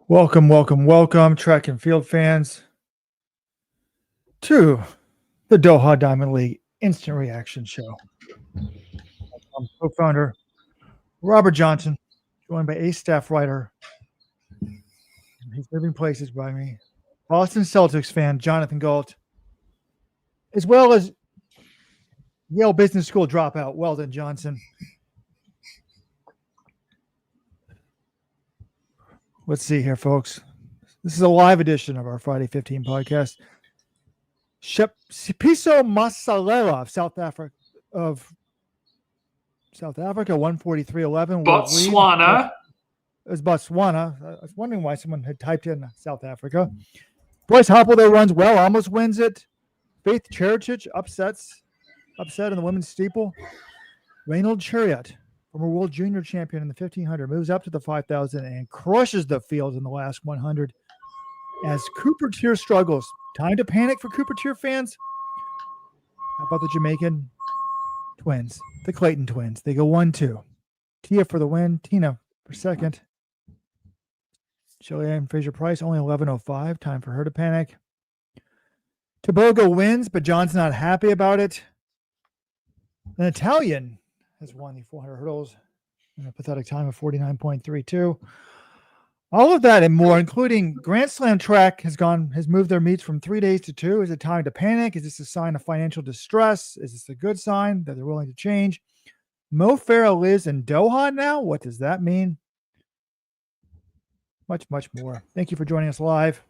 Welcome, track and field fans, to the Doha Diamond League Instant Reaction Show. I'm co-founder Robert Johnson, joined by ace staff writer. He's living places by me, Boston Celtics fan Jonathan Galt, as well as Yale Business School dropout Weldon Johnson. Let's see here, folks. This is a live edition of our Friday 15 podcast. Piso Masalela of South Africa, 143.11. Botswana. It was Botswana. I was wondering why someone had typed in South Africa. Pryce Hoppel there runs well, almost wins it. Faith Cheritich upset in the women's steeple. Reynald Chariot, former world junior champion in the 1500, moves up to the 5,000 and crushes the field in the last 100 as Cooper Tier struggles. Time to panic for Cooper Tier fans. How about the Jamaican twins, the Clayton twins? They go 1-2. Tia for the win, Tina for second. Shelly and Fraser Pryce only 11.05. Time for her to panic. Tebogo wins, but John's not happy about it. An Italian has won the 400 hurdles in a pathetic time of 49.32. All of that and more, including Grand Slam track, has moved their meets from 3 days to 2. Is it time to panic? Is this a sign of financial distress? Is this a good sign that they're willing to change? Mo Farah lives in Doha now. What does that mean? Much more. Thank you for joining us live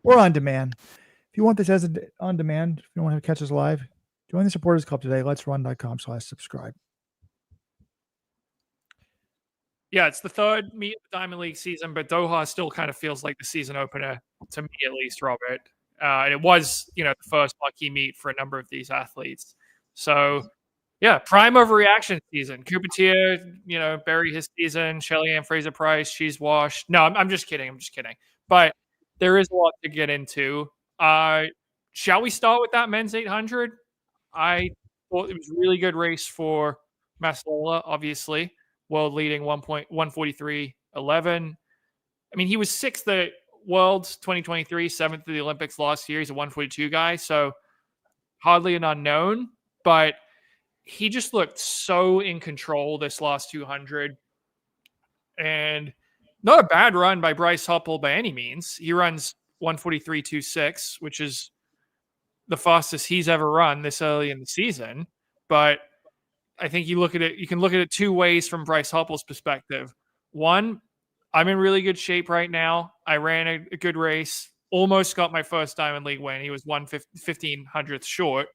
or on demand. If you want this as on demand, if you don't want to catch us live, join the Supporters Club today. letsrun.com/subscribe. Yeah, it's the third meet of the Diamond League season, but Doha still kind of feels like the season opener to me, at least, Robert. And it was, the first marquee meet for a number of these athletes. So, yeah, prime overreaction season. Cooper Tier, bury his season. Shelly and Fraser Pryce, she's washed. No, I'm just kidding. But there is a lot to get into. Shall we start with that men's 800? I thought it was a really good race for Masalela, obviously. World leading 143.11. I mean, he was sixth at Worlds 2023, seventh at the Olympics last year. He's a 142 guy, so hardly an unknown. But he just looked so in control this last 200. And not a bad run by Bryce Hoppel by any means. He runs 143.26, which is the fastest he's ever run this early in the season. But I think you can look at it two ways from Bryce Hoppel's perspective. One, I'm in really good shape right now. I ran a good race, almost got my first Diamond League win. He was 1/1500th short.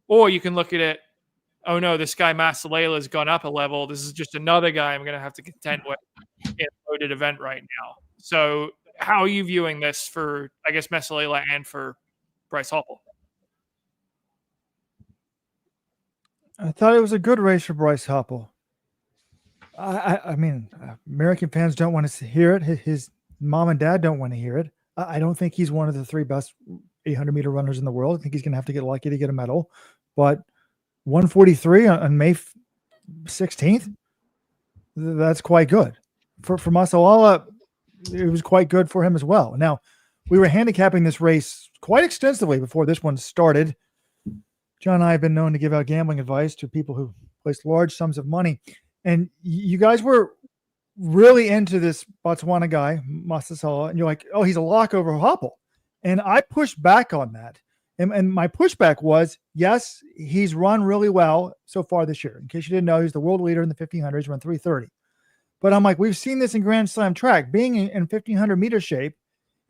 Or you can look at it, oh no, this guy Masalela has gone up a level. This is just another guy I'm going to have to contend with in a loaded event right now. So how are you viewing this for, I guess, Masalela and for Bryce Hoppel? I thought it was a good race for Bryce Hoppel. I mean, American fans don't want to hear it. His mom and dad don't want to hear it. I don't think he's one of the three best 800-meter runners in the world. I think he's going to have to get lucky to get a medal. But 143 on May 16th, that's quite good. For Masalela, it was quite good for him as well. Now, we were handicapping this race quite extensively before this one started. John and I have been known to give out gambling advice to people who place large sums of money. And you guys were really into this Botswana guy, Masalela, and you're like, oh, he's a lock over Hoppel. And I pushed back on that. And my pushback was, yes, he's run really well so far this year. In case you didn't know, he's the world leader in the 1500s, run 3:30. But I'm like, we've seen this in Grand Slam track. Being in 1500-meter shape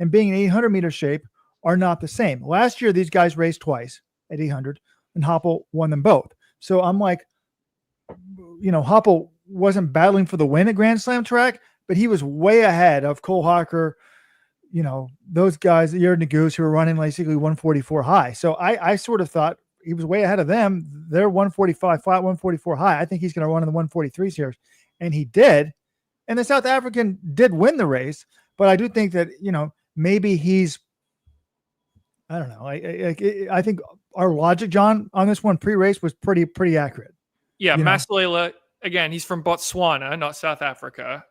and being in 800-meter shape are not the same. Last year, these guys raced twice at 800. And Hoppel won them both. So I'm like, Hoppel wasn't battling for the win at Grand Slam track, but he was way ahead of Cole Hocker, those guys, Jared Goose, who were running basically 144 high. So I sort of thought he was way ahead of them. They're 145 flat, 144 high. I think he's going to run in the 143s here. And he did. And the South African did win the race. But I do think that, maybe he's, I don't know. I think our logic, John, on this one pre-race was pretty accurate. Yeah, Masalela, again, he's from Botswana, not South Africa.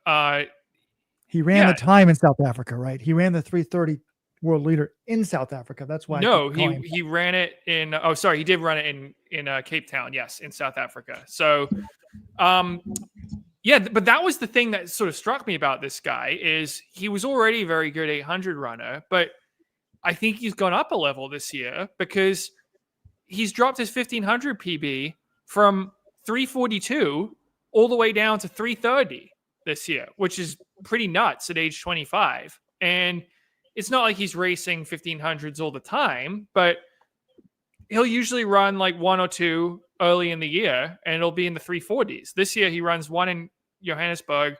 He ran Yeah. the time in South Africa, right? He ran the 3:30 world leader in South Africa. That's why. No, he ran it in. Oh, sorry, he did run it in Cape Town. Yes, in South Africa. So, yeah, but that was the thing that sort of struck me about this guy is he was already a very good 800 runner, but I think he's gone up a level this year because he's dropped his 1500 PB from 342 all the way down to 330 this year, which is pretty nuts at age 25. And it's not like he's racing 1500s all the time, but he'll usually run like one or two early in the year and it'll be in the 340s. This year he runs one in Johannesburg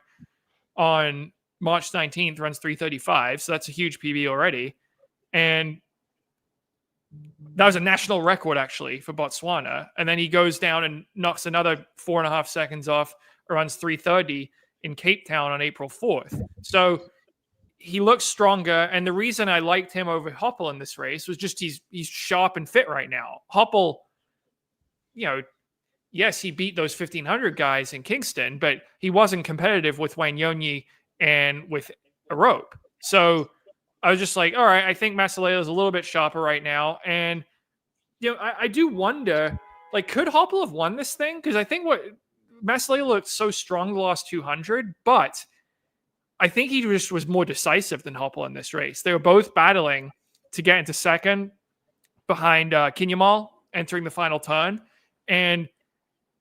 on March 19th, runs 335. So that's a huge PB already. And that was a national record actually for Botswana. And then he goes down and knocks another 4.5 seconds off, runs 330 in Cape Town on April 4th. So he looks stronger. And the reason I liked him over Hoppel in this race was just he's sharp and fit right now. Hoppel, yes, he beat those 1500 guys in Kingston, but he wasn't competitive with Wanyonyi and with a rope. So I was just like, all right, I think Masilela is a little bit sharper right now. And, I do wonder, like, could Hoppel have won this thing? Because I think Masilela looked so strong the last 200, but I think he just was more decisive than Hoppel in this race. They were both battling to get into second behind Kinyamal entering the final turn. And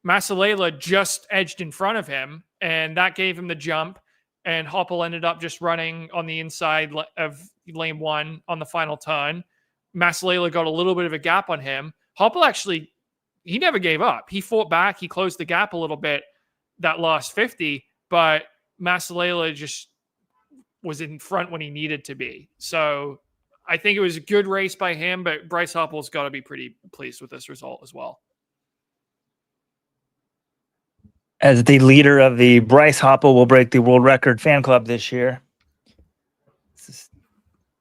Masilela just edged in front of him, and that gave him the jump. And Hoppel ended up just running on the inside of lane one on the final turn. Masilela got a little bit of a gap on him. Hoppel actually, he never gave up. He fought back. He closed the gap a little bit that last 50, but Masilela just was in front when he needed to be. So I think it was a good race by him, but Bryce Hoppel's got to be pretty pleased with this result as well. As the leader of the Bryce Hoppel will break the world record fan club this year.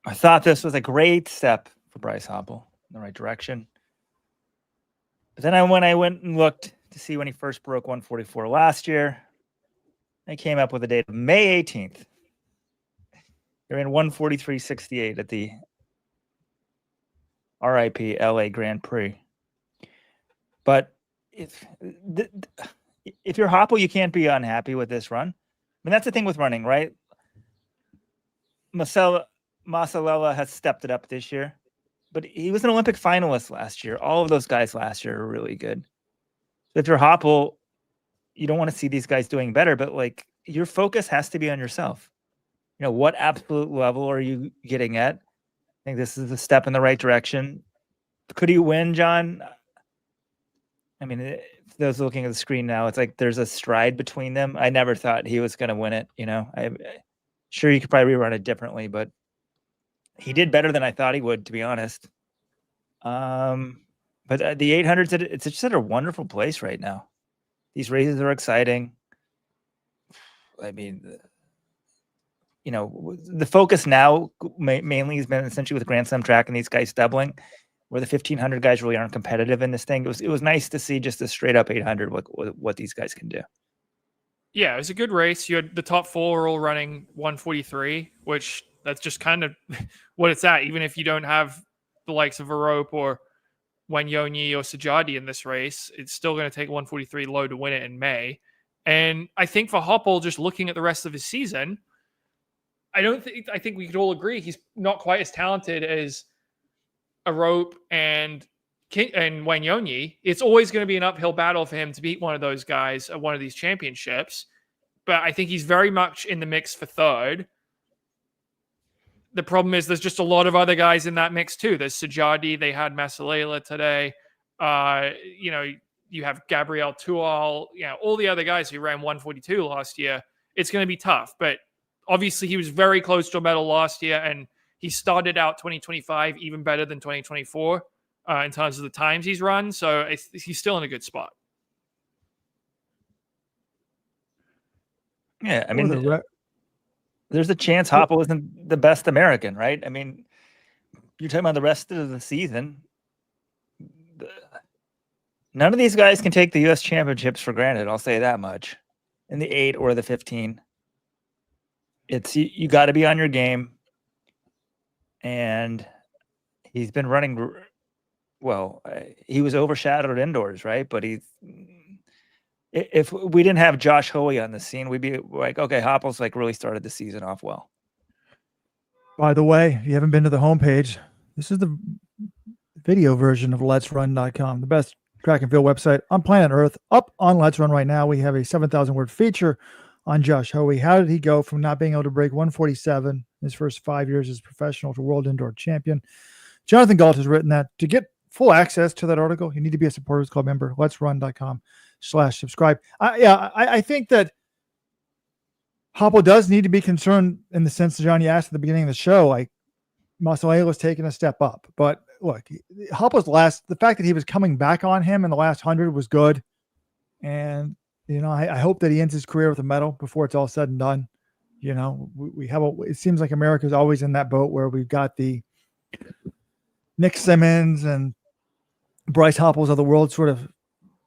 I thought this was a great step for Bryce Hoppel in the right direction. But then when I went and looked to see when he first broke 144 last year, I came up with a date of May 18th. He ran 143.68 at the RIP LA Grand Prix. But if you're Hoppel, you can't be unhappy with this run. I mean, that's the thing with running, right? Masilela has stepped it up this year, but he was an Olympic finalist last year. All of those guys last year are really good. So if you're Hoppel, you don't want to see these guys doing better, but like your focus has to be on yourself. What absolute level are you getting at? I think this is a step in the right direction. Could he win, John? I mean, those looking at the screen now, it's like there's a stride between them. I never thought he was going to win it. I'm sure you could probably rerun it differently, but he did better than I thought he would, to be honest. But the 800s, it's just at a wonderful place right now. These races are exciting. I mean, the focus now mainly has been essentially with Grand Slam track and these guys doubling, where the 1500 guys really aren't competitive in this thing. It was nice to see just a straight up 800 what these guys can do. Yeah, it was a good race. You had the top four were all running 143, which that's just kind of what it's at. Even if you don't have the likes of Arope or Wanyonyi or Sajadi in this race, it's still going to take 143 low to win it in May. And I think for Hoppel, just looking at the rest of his season, I think we could all agree he's not quite as talented as Arope and Wanyonyi. It's always going to be an uphill battle for him to beat one of those guys at one of these championships. But I think he's very much in the mix for third. The problem is there's just a lot of other guys in that mix too. There's Sajadi. They had Masilela today. You have Gabriel Tual. All the other guys who ran 142 last year. It's going to be tough. But obviously he was very close to a medal last year, and he started out 2025 even better than 2024 in terms of the times he's run. So he's still in a good spot. Yeah, I mean, there's a chance Hoppel isn't the best American, right? I mean, you're talking about the rest of the season. None of these guys can take the U.S. championships for granted. I'll say that much. In the 8 or the 15. It's you got to be on your game, and he's been running. Well, he was overshadowed indoors, right? But if we didn't have Josh Hoey on the scene, we'd be like, okay, Hoppel's like really started the season off well. By the way, if you haven't been to the homepage, this is the video version of LetsRun.com, the best track and field website on planet Earth. Up on Let's Run right now, we have a 7,000 word feature on Josh Hoey. How did he go from not being able to break 147 his first 5 years as professional to world indoor champion? Jonathan Galt has written that. To get full access to that article, you need to be a Supporters Club member. LetsRun.com/subscribe. I think that Hoppel does need to be concerned in the sense that Johnny asked at the beginning of the show, like Masalela's taking a step up. But look, Hoppel's the fact that he was coming back on him in the last 100 was good. And, I hope that he ends his career with a medal before it's all said and done. We have it seems like America's always in that boat where we've got the Nick Simmons and Bryce Hoppels of the world sort of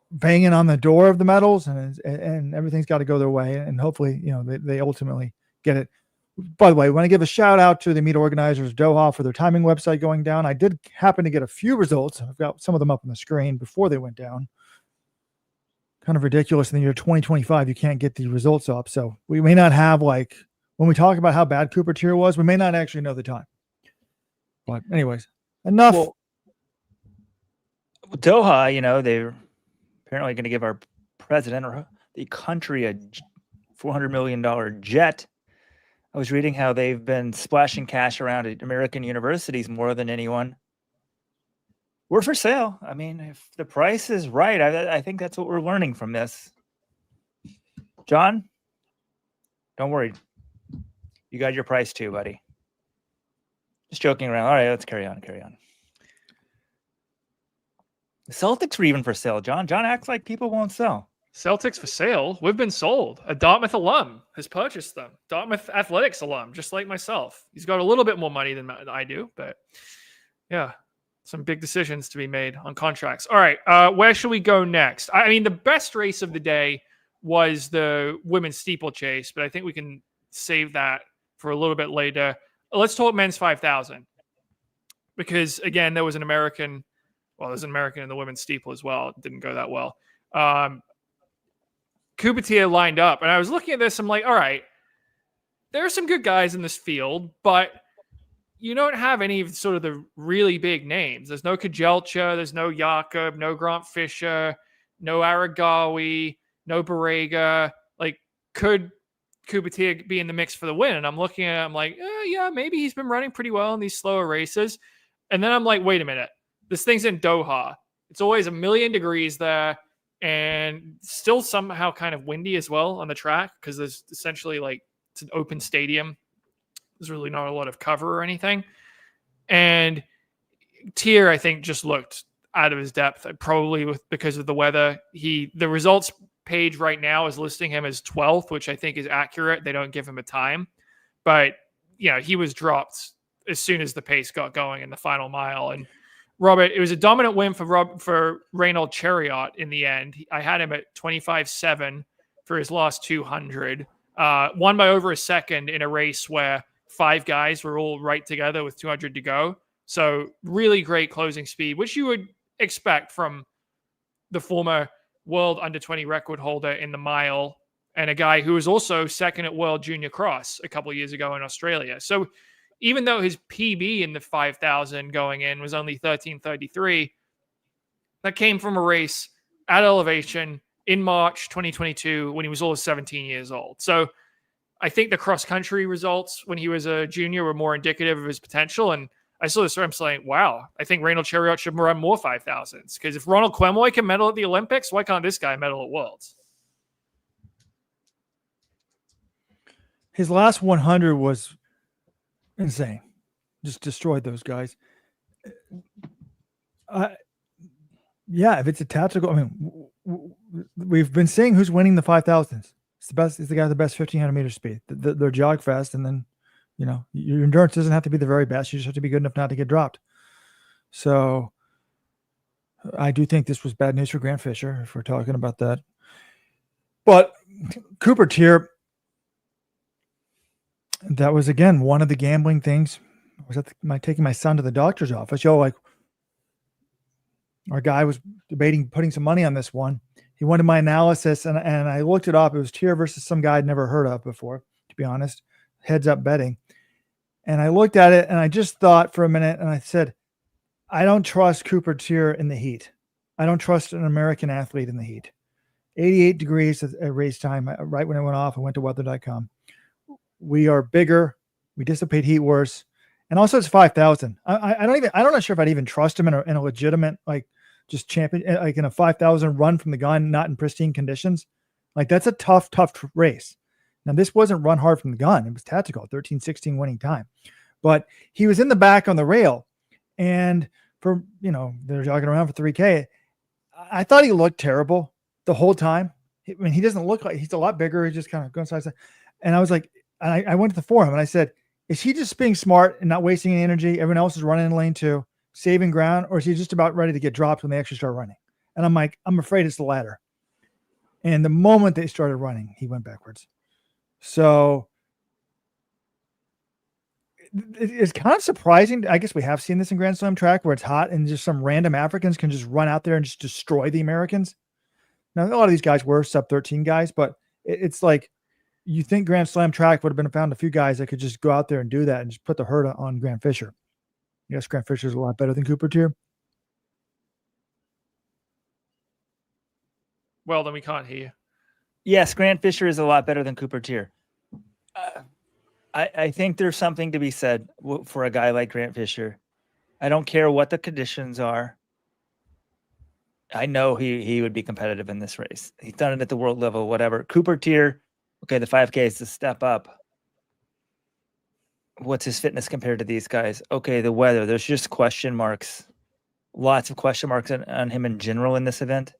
banging on the door of the medals, and everything's got to go their way. And hopefully, they ultimately get it. By the way, I want to give a shout out to the meet organizers, Doha, for their timing website going down. I did happen to get a few results. I've got some of them up on the screen before they went down. Kind of ridiculous in the year 2025, you can't get the results up. So we may not have, like, when we talk about how bad Cooper Tier was, we may not actually know the time. But anyways, enough. Well, Doha, they're apparently going to give our president or the country a $400 million jet. I was reading how they've been splashing cash around at American universities more than anyone. We're for sale. I mean, if the price is right, I think that's what we're learning from this. John, don't worry. You got your price too, buddy. Just joking around. All right, let's carry on. The Celtics were even for sale, John. John acts like people won't sell. Celtics for sale? We've been sold. A Dartmouth alum has purchased them. Dartmouth athletics alum, just like myself. He's got a little bit more money than I do, but yeah, some big decisions to be made on contracts. All right, where should we go next? I mean, the best race of the day was the women's steeplechase, but I think we can save that for a little bit later. Let's talk men's 5,000 because, again, there's an American in the women's steeple as well. It didn't go that well. Kubatier lined up, and I was looking at this. I'm like, all right, there are some good guys in this field, but you don't have any of sort of the really big names. There's no Kajelcha, there's no Jakob, no Grant Fisher, no Aragawi, no Barrega. Like, could Kubatier be in the mix for the win? And I'm looking at it, I'm like, yeah, maybe he's been running pretty well in these slower races. And then I'm like, wait a minute. This thing's in Doha. It's always 1,000,000 degrees there and still somehow kind of windy as well on the track because there's essentially it's an open stadium. There's really not a lot of cover or anything. And Tier, I think, just looked out of his depth, probably because of the weather. The results page right now is listing him as 12th, which I think is accurate. They don't give him a time. But, he was dropped as soon as the pace got going in the final mile. And Robert, it was a dominant win for Reynold Chariot in the end. I had him at 25.7 for his last 200. Won by over a second in a race where 5 guys were all right together with 200 to go. So really great closing speed, which you would expect from the former world under-20 record holder in the mile and a guy who was also second at World Junior Cross a couple of years ago in Australia. So even though his PB in the 5,000 going in was only 13:33, that came from a race at elevation in March 2022 when he was almost 17 years old. So I think the cross-country results when he was a junior were more indicative of his potential. And I saw this, I'm saying, wow, I think Reynold Chariot should run more 5,000s. Because if Ronald Quemoy can medal at the Olympics, why can't this guy medal at Worlds? His last 100 was insane. Just destroyed those guys. Yeah, if it's a tactical, I mean, we've been seeing who's winning the 5,000s. It's the best. It's the guy with the best 1,500 meter speed. They're jog fast, and then your endurance doesn't have to be the very best. You just have to be good enough not to get dropped. So I do think this was bad news for Grant Fisher if we're talking about that. But Cooper Tier, That was, again, one of the gambling things. I was taking my son to the doctor's office. Like, our guy was debating putting some money on this one. He wanted my analysis, and I looked it up. It was Tier versus some guy I'd never heard of before, to be honest. Heads up betting. And I looked at it, and I just thought for a minute, and I said, I don't trust Cooper Tier in the heat. I don't trust an American athlete in the heat. 88 degrees at race time. Right when it went off, I went to weather.com. We are bigger. We dissipate heat worse. And also it's 5,000. I'm not sure if I'd even trust him in a legitimate, like, just champion, like in a 5,000 run from the gun, not in pristine conditions. Like, that's a tough race. Now, this wasn't run hard from the gun. It was tactical, 13:16 winning time. But he was in the back on the rail. And for, they're jogging around for 3K. I thought he looked terrible the whole time. I mean, he doesn't look like, he's a lot bigger. He's just kind of going side to side. And I was like, I went to the forum and I said, is he just being smart and not wasting any energy? Everyone else is running in lane 2, saving ground, or is he just about ready to get dropped when they actually start running? And I'm like, I'm afraid it's the latter. And the moment they started running, he went backwards. So it's kind of surprising. I guess we have seen this in Grand Slam track where it's hot and just some random Africans can just run out there and just destroy the Americans. Now, a lot of these guys were sub 13 guys, but it's like, you think Grand Slam track would have been found a few guys that could just go out there and do that and just put the hurt on Grant Fisher. Yes, Grant Fisher is a lot better than Cooper Tier. Well, then we can't hear you. Yes, Grant Fisher is a lot better than Cooper Tier. I think there's something to be said for a guy like Grant Fisher. I don't care what the conditions are. I know he would be competitive in this race. He's done it at the world level, whatever. Cooper Tier, okay, the 5K is a step up. What's his fitness compared to these guys? Okay, the weather. There's just question marks. Lots of question marks on him in general in this event.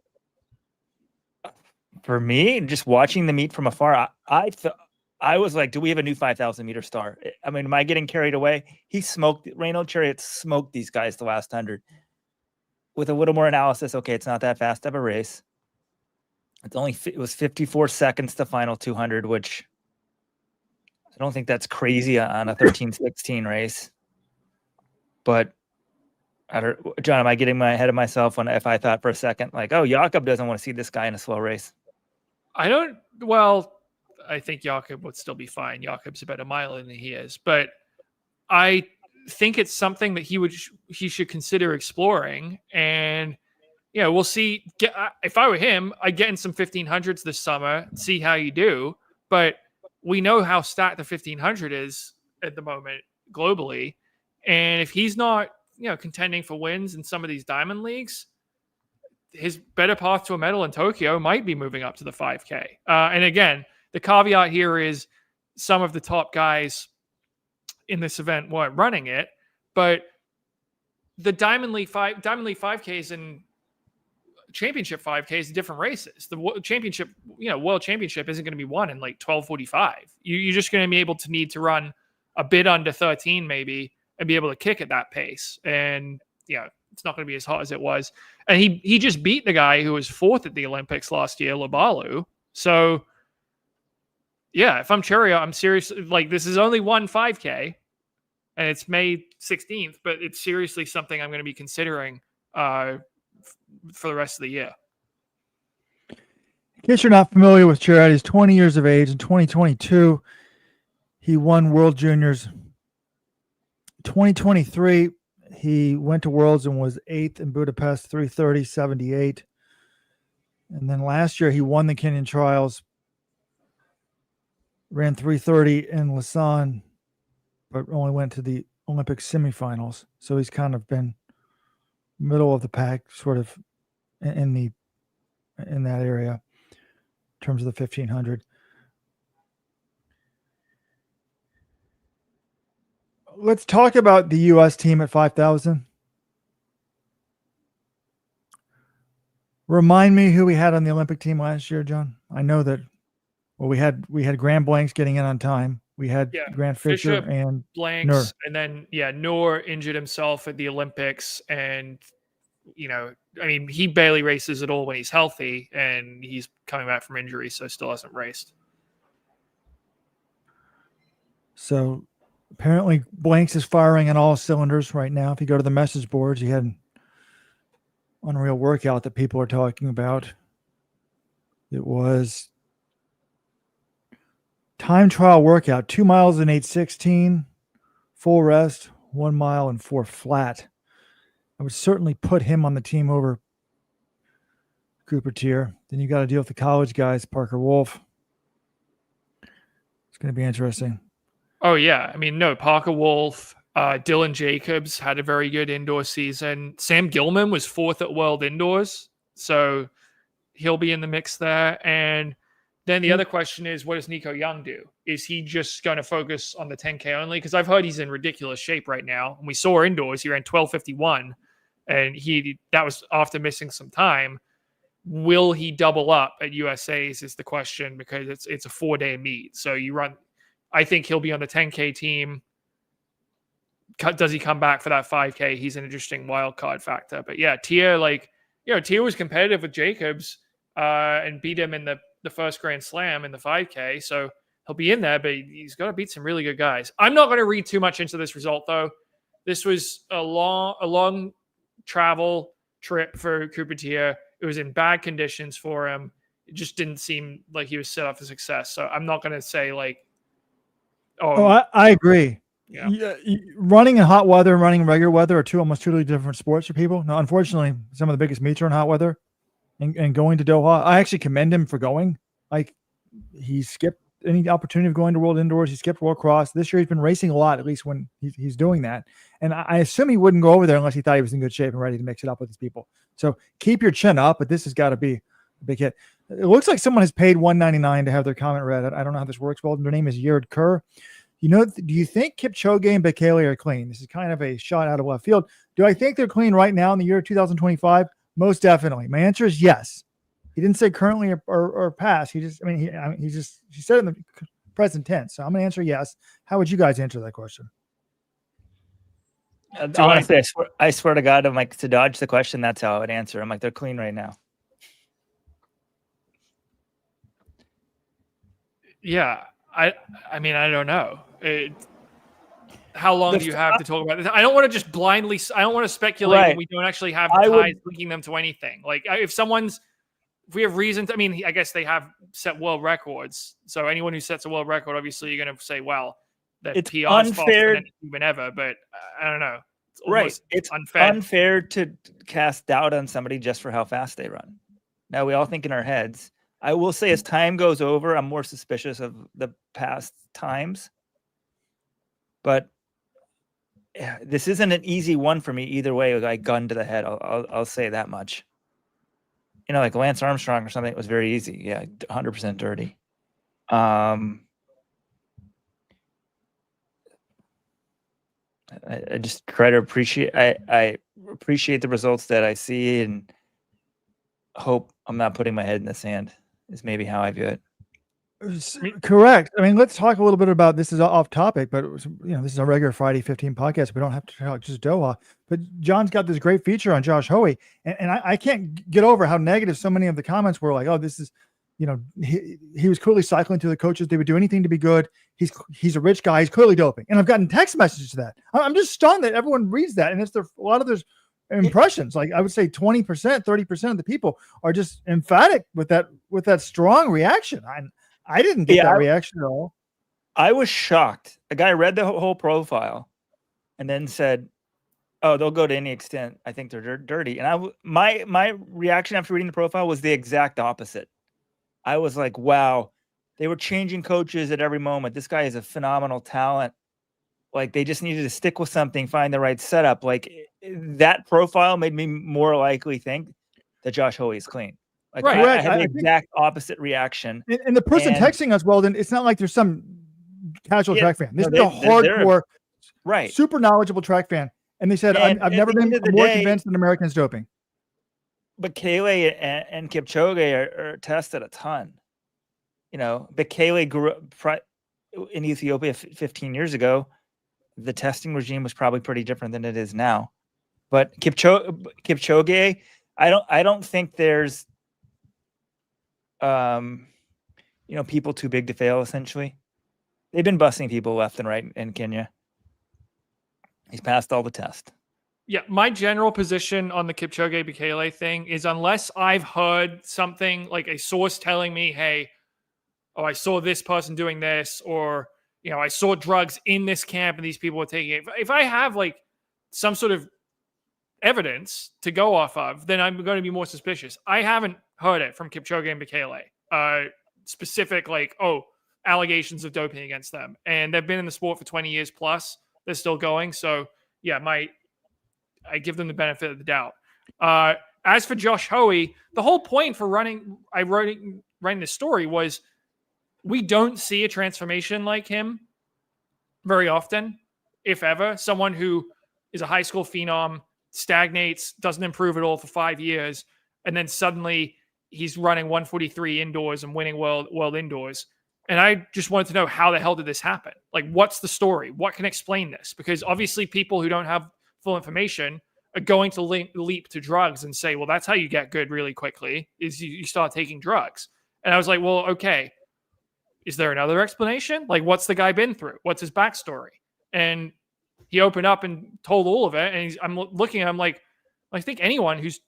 For me, just watching the meet from afar, I was like, do we have a new 5,000 meter star? I mean, am I getting carried away? Reynolds Chariot smoked these guys the last 100. With a little more analysis, okay, it's not that fast of a race. It was 54 seconds to final 200, which I don't think that's crazy on a 13:16 race. But John, am I getting ahead of myself if I thought for a second, like, oh, Jakob doesn't want to see this guy in a slow race? I think Jakob would still be fine. Jakob's a better miler than he is, but I think it's something that he should consider exploring. And we'll see. If I were him, I'd get in some 1500s this summer, see how you do. But we know how stacked the 1500 is at the moment globally, and if he's not contending for wins in some of these diamond leagues, his better path to a medal in Tokyo might be moving up to the 5K. And again, the caveat here is some of the top guys in this event weren't running it, but the Diamond League 5Ks and Championship 5Ks are different races. The championship, World Championship isn't going to be won in like 12:45. You're just going to be able to need to run a bit under 13 maybe and be able to kick at that pace. And it's not going to be as hot as it was. And he just beat the guy who was 4th at the Olympics last year, Labalu. So if I'm Chariot, I'm serious. Like, this is only one 5K and it's May 16th, but it's seriously something I'm going to be considering for the rest of the year. In case you're not familiar with Chariot, he's 20 years of age. In 2022, he won World Juniors. 2023, he went to Worlds and was 8th in Budapest, 3:30.78. And then last year, he won the Kenyan Trials, ran 3:30 in Lausanne, but only went to the Olympic semifinals. So he's kind of been middle of the pack, sort of in that area in terms of the 1500. Let's talk about the U.S. team at 5,000. Remind me who we had on the Olympic team last year, John. I know that. Well, we had Graham Blanks getting in on time. We had Grant Fisher and Blanks, Noor. and then Noor injured himself at the Olympics, and he barely races at all when he's healthy, and he's coming back from injury, so still hasn't raced. So apparently Blanks is firing on all cylinders right now. If you go to the message boards, he had an unreal workout that people are talking about. It was time trial workout, 2 miles in 8:16, full rest, 1 mile and 4 flat. I would certainly put him on the team over Cooper Tier. Then you got to deal with the college guys, Parker Wolf. It's going to be interesting. Oh yeah, I mean, no, Parker Wolf, Dylan Jacobs had a very good indoor season. Sam Gilman was 4th at World Indoors, so he'll be in the mix there. And then the other question is, what does Nico Young do? Is he just going to focus on the 10K only? Because I've heard he's in ridiculous shape right now. And we saw indoors, he ran 12:51, and that was after missing some time. Will he double up at USA's is the question, because it's a 4-day meet. So you run. I think he'll be on the 10K team. Does he come back for that 5K? He's an interesting wild card factor. But yeah, Tier, Tier was competitive with Jacobs and beat him in the first Grand Slam in the 5K. So he'll be in there, but he's got to beat some really good guys. I'm not going to read too much into this result, though. This was a long travel trip for Cooper Tier. It was in bad conditions for him. It just didn't seem like he was set up for success. So I'm not going to say I agree. Yeah. Running in hot weather and running in regular weather are almost totally different sports for people. Now, unfortunately, some of the biggest meets are in hot weather. And going to Doha, I actually commend him for going. Like, he skipped any opportunity of going to World Indoors. He skipped World Cross. This year he's been racing a lot, at least when he's doing that. And I assume he wouldn't go over there unless he thought he was in good shape and ready to mix it up with his people. So keep your chin up, but this has got to be a big hit. It looks like someone has paid $1.99 to have their comment read. I don't know how this works. Well, their name is Yerd Kerr. Do you think Kipchoge and Bekele are clean? This is kind of a shot out of left field. Do I think they're clean right now in the year 2025? Most definitely. My answer is yes. He didn't say currently or past. He said it in the present tense. So I'm going to answer yes. How would you guys answer that question? Honestly, I swear to God, I'm like, to dodge the question, that's how I would answer. I'm like, they're clean right now. Yeah. I mean, I don't know. How long do you have to talk about this? I don't want to just blindly. I don't want to speculate when we don't actually have ties linking them to anything. Like, if we have reason to, I mean, I guess they have set world records. So anyone who sets a world record, obviously, you're going to say, well, that it's PR unfair than even ever. But I don't know. It's unfair to cast doubt on somebody just for how fast they run. Now, we all think in our heads. I will say, as time goes over, I'm more suspicious of the past times. But this isn't an easy one for me either way. Like, gun to the head. I'll say that much. Like Lance Armstrong or something, it was very easy. Yeah, 100% dirty. I just try to appreciate. I appreciate the results that I see and hope I'm not putting my head in the sand. Is maybe how I view it. Correct. I mean, let's talk a little bit about this. Is off topic, but this is a regular Friday 15 podcast. We don't have to talk just Doha. But John's got this great feature on Josh Hoey, and I can't get over how negative so many of the comments were. Like, oh, this is, he was clearly cycling to the coaches. They would do anything to be good. He's a rich guy. He's clearly doping. And I've gotten text messages to that. I'm just stunned that everyone reads that, and it's a lot of there's impressions. Like, I would say 20%, 30% of the people are just emphatic with that strong reaction. I didn't get that reaction at all. I was shocked. A guy read the whole profile and then said, oh, they'll go to any extent. I think they're dirty. And my reaction after reading the profile was the exact opposite. I was like, wow, they were changing coaches at every moment. This guy is a phenomenal talent. Like, they just needed to stick with something, find the right setup. Like, that profile made me more likely think that Josh Hoey is clean. Like, right. I had the exact opposite reaction. And the person texting us, well, then it's not like there's some casual track fan. This is a hardcore, super knowledgeable track fan. And they said, I've never been more convinced than Americans doping. But Bekele and Kipchoge are tested a ton. Bekele grew up in Ethiopia 15 years ago. The testing regime was probably pretty different than it is now. But Kipchoge, I don't think there's people too big to fail, essentially. They've been busting people left and right in Kenya. He's passed all the tests. Yeah, my general position on the Kipchoge Bekele thing is unless I've heard something like a source telling me, hey, oh, I saw this person doing this, or, you know, I saw drugs in this camp and these people were taking it. If I have like some sort of evidence to go off of, then I'm going to be more suspicious. I haven't heard it from Kipchoge and Bekele. Specific, like, oh, allegations of doping against them. And they've been in the sport for 20 years plus. They're still going. So, yeah, I give them the benefit of the doubt. As for Josh Hoey, the whole point for writing this story was we don't see a transformation like him very often, if ever. Someone who is a high school phenom, stagnates, doesn't improve at all for 5 years, and then suddenly he's running 143 indoors and winning world indoors. And I just wanted to know, how the hell did this happen? Like, what's the story? What can explain this? Because obviously people who don't have full information are going to leap to drugs and say, well, that's how you get good really quickly, is you start taking drugs. And I was like, well, okay, is there another explanation? Like, what's the guy been through? What's his backstory? And he opened up and told all of it. And I'm looking at him like, I think anyone who's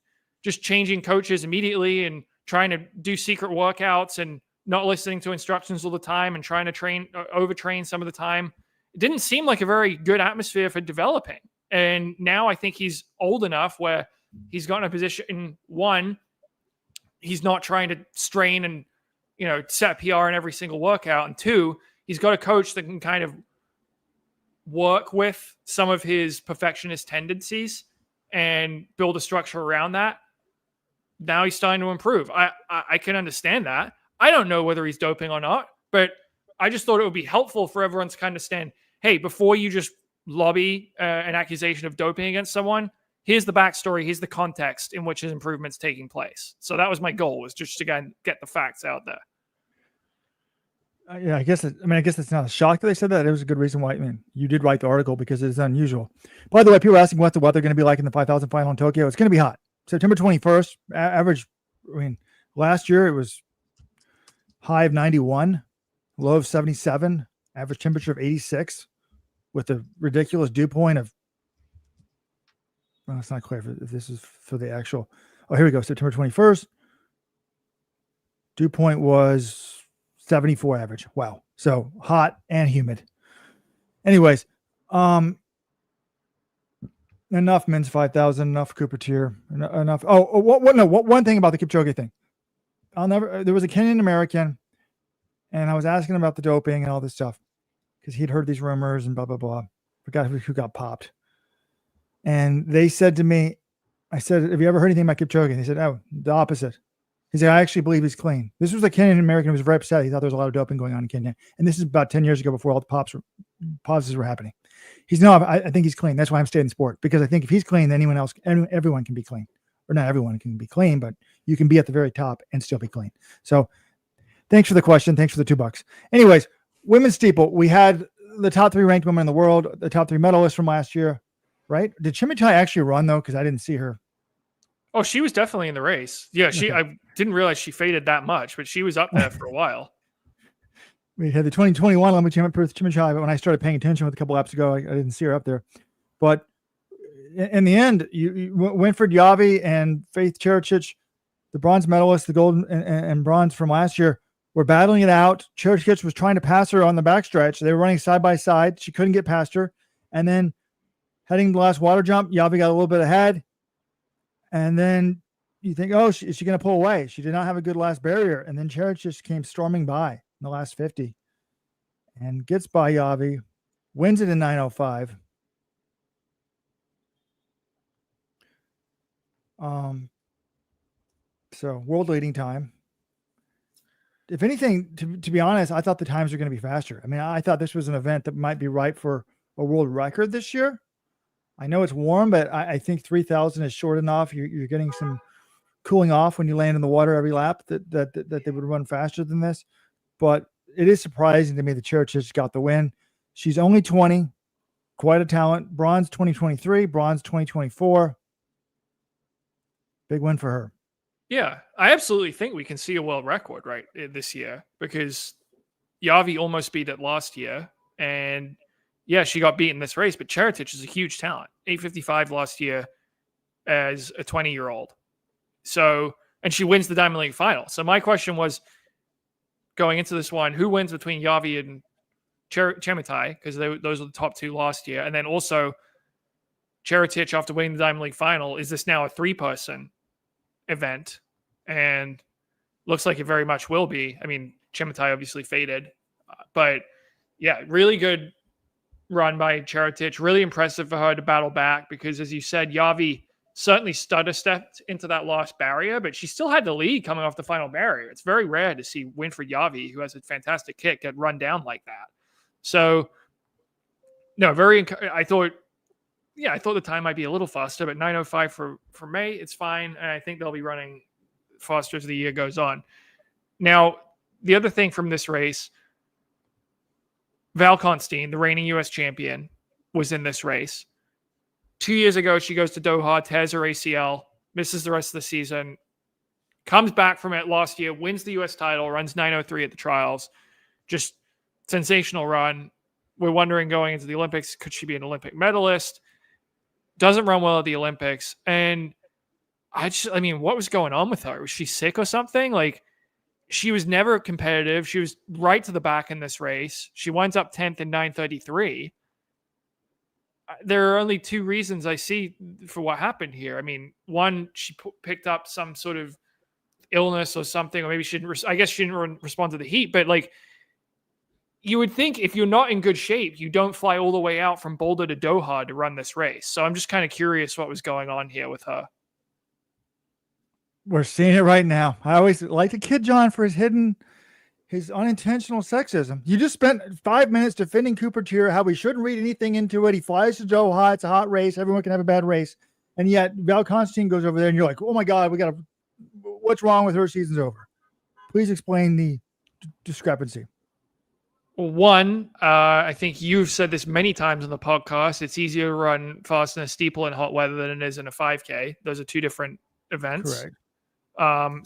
just changing coaches immediately and trying to do secret workouts and not listening to instructions all the time and trying to overtrain some of the time, it didn't seem like a very good atmosphere for developing. And now I think he's old enough where he's got in a position, one, he's not trying to strain and, you know, set PR in every single workout. And two, he's got a coach that can kind of work with some of his perfectionist tendencies and build a structure around that. Now he's starting to improve. I can understand that. I don't know whether he's doping or not, but I just thought it would be helpful for everyone to kind of stand, hey, before you just lobby an accusation of doping against someone, here's the backstory, here's the context in which his improvement's taking place. So that was my goal, was just to get the facts out there. Yeah, I guess it's not a shock that they said that. It was a good reason why. I mean, you did write the article because it is unusual. By the way, people are asking what's the weather going to be like in the 5,000 final in Tokyo. It's going to be hot. September 21st, average. I mean, last year it was high of 91, low of 77, average temperature of 86, with a ridiculous dew point of. Well, it's not clear if this is for the actual. Oh, here we go. September 21st. Dew point was 74 average. Wow. So hot and humid. Anyways, enough men's 5,000, enough Cooper tier, enough. One thing about the Kipchoge thing. There was a Kenyan American, and I was asking him about the doping and all this stuff because he'd heard these rumors and blah, blah, blah. Forgot who got popped. And they said to me, I said, have you ever heard anything about Kipchoge? And he said, oh, the opposite. He said, I actually believe he's clean. This was a Kenyan American who was very upset. He thought there was a lot of doping going on in Kenya. And this is about 10 years ago, before all the pauses were happening. He's no, I think he's clean. That's why I'm staying in sport, because I think if he's clean, then everyone can be clean. Or not everyone can be clean, but you can be at the very top and still be clean. So thanks for the question. Thanks for the $2. Anyways, women's steeple. We had the top 3 ranked women in the world, the top 3 medalists from last year, right? Did Chimichai actually run though? Because I didn't see her. Oh, she was definitely in the race. Yeah, Okay. I didn't realize she faded that much, but she was up there for a while. We had the 2021 Olympic champion for Chimichai, but when I started paying attention with a couple laps ago, I didn't see her up there. But in the end, Winfred Yavi and Faith Cherchich, the bronze medalists, the gold and bronze from last year, were battling it out. Cherchich was trying to pass her on the backstretch. They were running side by side. She couldn't get past her. And then heading to the last water jump, Yavi got a little bit ahead. And then you think, oh, is she going to pull away? She did not have a good last barrier. And then Cherchich came storming by in the last 50 and gets by Yavi, wins it in 9:05. So world leading time. If anything, to be honest, I thought the times were going to be faster. I mean, I thought this was an event that might be ripe for a world record this year. I know it's warm, but I think 3,000 is short enough. You're getting some cooling off when you land in the water every lap that they would run faster than this. But it is surprising to me that Cherchich got the win. She's only 20, quite a talent. Bronze 2023, bronze 2024. Big win for her. Yeah, I absolutely think we can see a world record right this year, because Yavi almost beat it last year. And yeah, she got beaten this race, but Cheretich is a huge talent. 8:55 last year as a 20-year-old. So, and she wins the Diamond League final. So my question was going into this one, who wins between Yavi and Chemutai? Because those are the top two last year. And then also Cheretich, after winning the Diamond League final, is this now a 3-person event? And looks like it very much will be. I mean, Chemutai obviously faded. But yeah, really good run by Cheretich. Really impressive for her to battle back because, as you said, Yavi certainly stutter stepped into that last barrier, but she still had the lead coming off the final barrier. It's very rare to see Winfred Yavi, who has a fantastic kick, get run down like that. So, no, I thought the time might be a little faster, but 9:05 for May, it's fine. And I think they'll be running faster as the year goes on. Now, the other thing from this race, Val Constein, the reigning U.S. champion, was in this race. 2 years ago, she goes to Doha, tears her ACL, misses the rest of the season, comes back from it last year, wins the U.S. title, runs 9:03 at the trials. Just sensational run. We're wondering going into the Olympics, could she be an Olympic medalist? Doesn't run well at the Olympics. And I mean, what was going on with her? Was she sick or something? Like, she was never competitive. She was right to the back in this race. She winds up 10th in 9:33. There are only two reasons I see for what happened here. I mean, one, she picked up some sort of illness or something, or maybe she didn't. I guess she didn't respond to the heat. But like, you would think if you're not in good shape, you don't fly all the way out from Boulder to Doha to run this race. So I'm just kind of curious what was going on here with her. We're seeing it right now. I always like to kid John for his unintentional sexism. You just spent 5 minutes defending Cooper Tier, how we shouldn't read anything into it. He flies to Doha. It's a hot race. Everyone can have a bad race. And yet Val Constein goes over there and you're like, oh my God, what's wrong with her? Season's over. Please explain the discrepancy. One, I think you've said this many times on the podcast. It's easier to run fast in a steeple in hot weather than it is in a 5K. Those are two different events. Correct.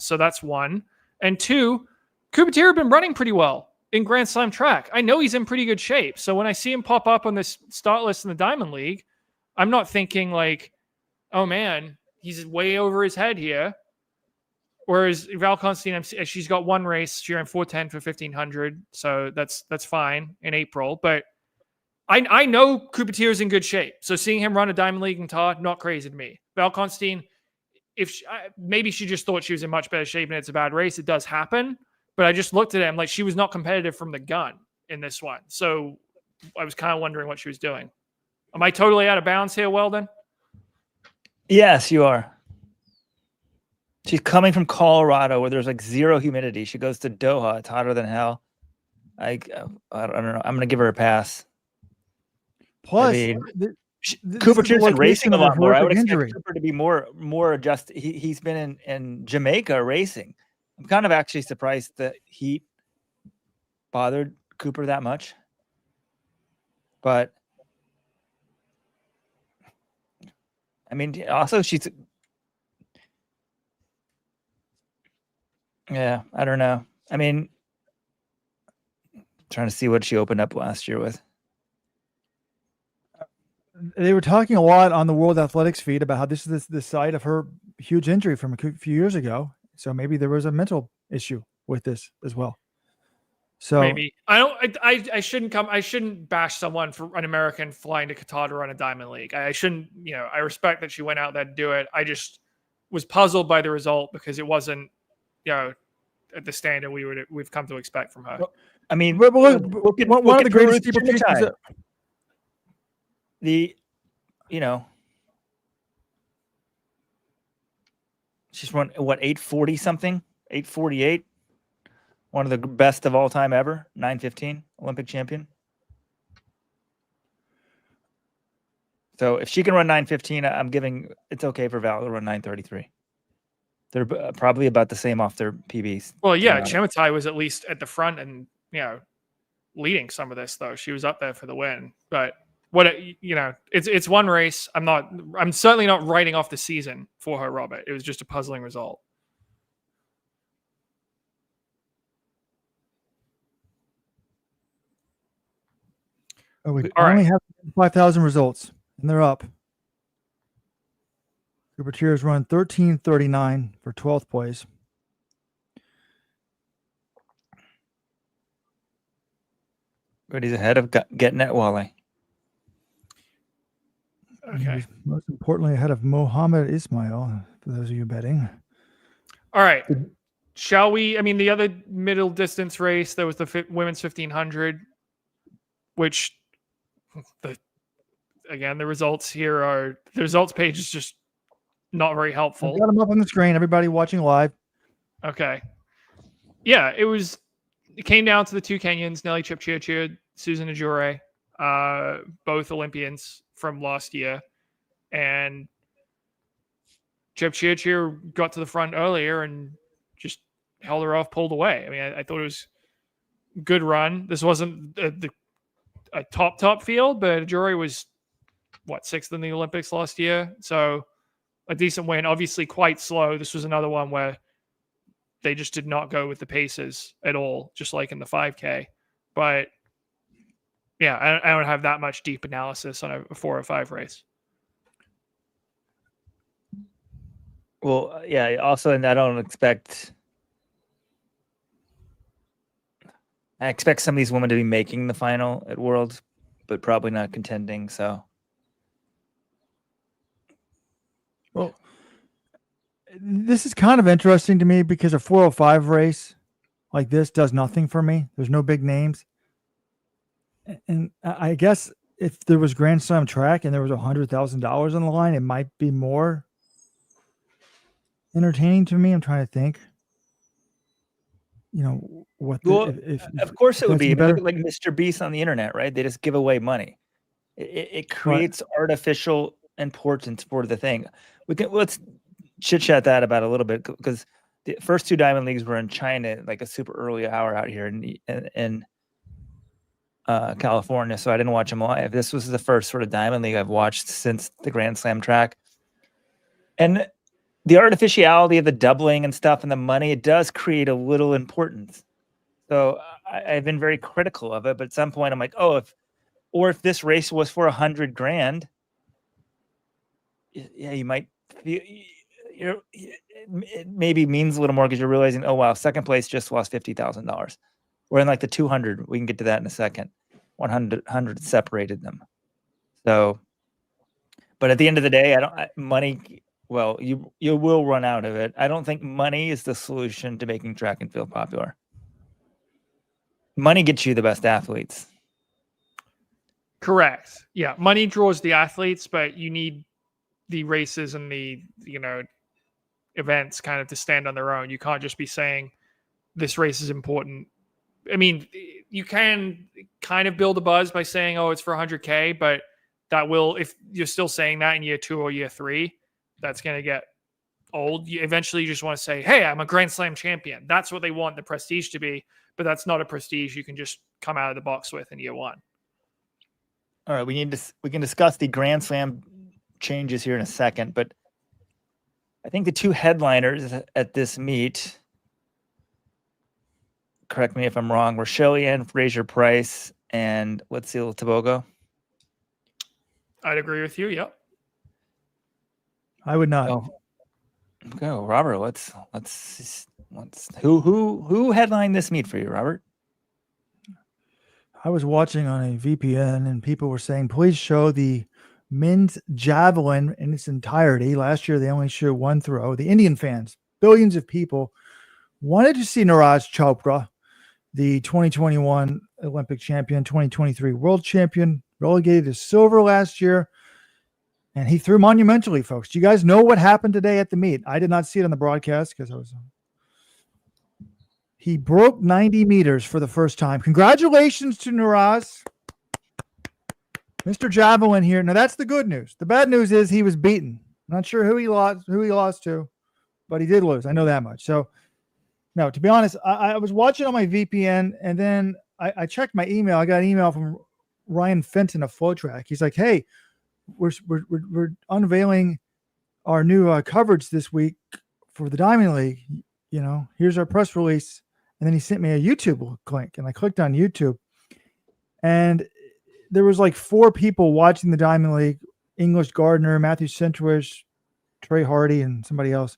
So that's one. And two, Kubatier had been running pretty well in Grand Slam track. I know he's in pretty good shape. So when I see him pop up on this start list in the Diamond League, I'm not thinking like, oh man, he's way over his head here. Whereas Val Constein, she's got one race. She ran 4:10 for 1,500. So that's fine in April. But I know Kubatier is in good shape. So seeing him run a Diamond League in Todd, not crazy to me. Val Constein, maybe she just thought she was in much better shape and it's a bad race. It does happen. But I just looked at him like she was not competitive from the gun in this one. So I was kind of wondering what she was doing. Am I totally out of bounds here, Weldon? Yes, you are. She's coming from Colorado where there's like zero humidity. She goes to Doha. It's hotter than hell. I don't know. I'm going to give her a pass. Plus, Cooper Tier's been racing a lot more. I would injury. expect Cooper to be more adjusted. He's been in Jamaica racing. I'm kind of actually surprised that heat bothered Cooper that much. But I mean, also I don't know. I mean, trying to see what she opened up last year with. They were talking a lot on the World Athletics feed about how this is the site of her huge injury from a few years ago. So maybe there was a mental issue with this as well. So maybe I shouldn't bash someone for an American flying to Qatar to run a Diamond League. I shouldn't, I respect that she went out there to do it. I just was puzzled by the result because it wasn't, at the standard we've come to expect from her. Well, I mean, one of the greatest steeplechasers. She's run 840 something, 848. One of the best of all time ever, 9:15, Olympic champion. So if she can run 9:15, I'm giving it's okay for Val to run 9:33. They're probably about the same off their PBs. Well, yeah, Chemutai was at least at the front and leading some of this though. She was up there for the win, but it's one race. I'm certainly not writing off the season for her, Robert. It was just a puzzling result. Oh, we All only right. have 5,000 results, and they're up. Cooper Tears run 13:39 for 12th place. But he's ahead of Getting It Wally. And he Okay. was most importantly ahead of Mohammed Ismail, for those of you betting. All right. Shall we? I mean, the other middle distance race, there was the women's 1500, which the results here are the results page is just not very I've helpful. got them up on the screen. Everybody watching live. Okay. Yeah, it came down to the two Kenyans, Nelly Chepchirchir, Susan Ajure, both Olympians from last year. And Chepchirchir got to the front earlier and just held her off, pulled away. I mean, I thought it was a good run. This wasn't a top field, but Ajure was, sixth in the Olympics last year? So a decent win. Obviously quite slow. This was another one where they just did not go with the paces at all, just like in the 5K. But yeah, I don't have that much deep analysis on a 405 race. Well, yeah. Also, and I expect some of these women to be making the final at Worlds, but probably not contending. So, Well, this is kind of interesting to me because a 405 race like this does nothing for me. There's no big names. And I guess if there was Grand Slam track and there was $100,000 on the line, it might be more entertaining to me. I'm trying to think. What? of course it would be. I mean, better. look at like Mr. Beast on the internet, right? They just give away money. It creates artificial importance for the thing. Let's chit chat that about a little bit, because the first two Diamond Leagues were in China, like a super early hour out here in California. So I didn't watch them live. This was the first sort of Diamond League I've watched since the Grand Slam track. And the artificiality of the doubling and stuff and the money, it does create a little importance. So I've been very critical of it, but at some point I'm like, if this race was for $100,000, yeah, you might feel, it maybe means a little more because you're realizing, oh wow, second place just lost $50,000. We're in like the 200. We can get to that in a second. 100 separated them. So, but at the end of the day, money. Well, you will run out of it. I don't think money is the solution to making track and field popular. Money gets you the best athletes. Correct. Yeah, money draws the athletes, but you need the races and the events kind of to stand on their own. You can't just be saying this race is important. I mean, you can kind of build a buzz by saying, oh, it's for 100K, but that will, if you're still saying that in year 2 or year 3, that's going to get old. Eventually you just want to say, hey, I'm a Grand Slam champion. That's what they want the prestige to be, but that's not a prestige you can just come out of the box with in year 1. All right, we can discuss the Grand Slam changes here in a second, but I think the two headliners at this meet, correct me if I'm wrong, were Shelly and Fraser Pryce and Letsile Tebogo. I'd agree with you. Yep. I would not. Go, Robert. Let's who headlined this meet for you, Robert? I was watching on a VPN and people were saying, please show the men's javelin in its entirety. Last year, they only showed one throw. The Indian fans, billions of people, wanted to see Niraj Chopra, the 2021 Olympic champion, 2023 world champion, relegated to silver last year. And he threw monumentally, folks. Do you guys know what happened today at the meet? I did not see it on the broadcast because I was. He broke 90 meters for the first time. Congratulations to Niraj. Mr. Javelin here. Now that's the good news. The bad news is he was beaten. Not sure who he lost to, but he did lose. I know that much. So, no, to be honest, I was watching on my VPN, and then I checked my email. I got an email from Ryan Fenton of FlowTrack. He's like, "Hey, we're unveiling our new coverage this week for the Diamond League. Here's our press release." And then he sent me a YouTube link, and I clicked on YouTube, and there was like 4 people watching the Diamond League: English Gardner, Matthew Centrowich, Trey Hardy, and somebody else.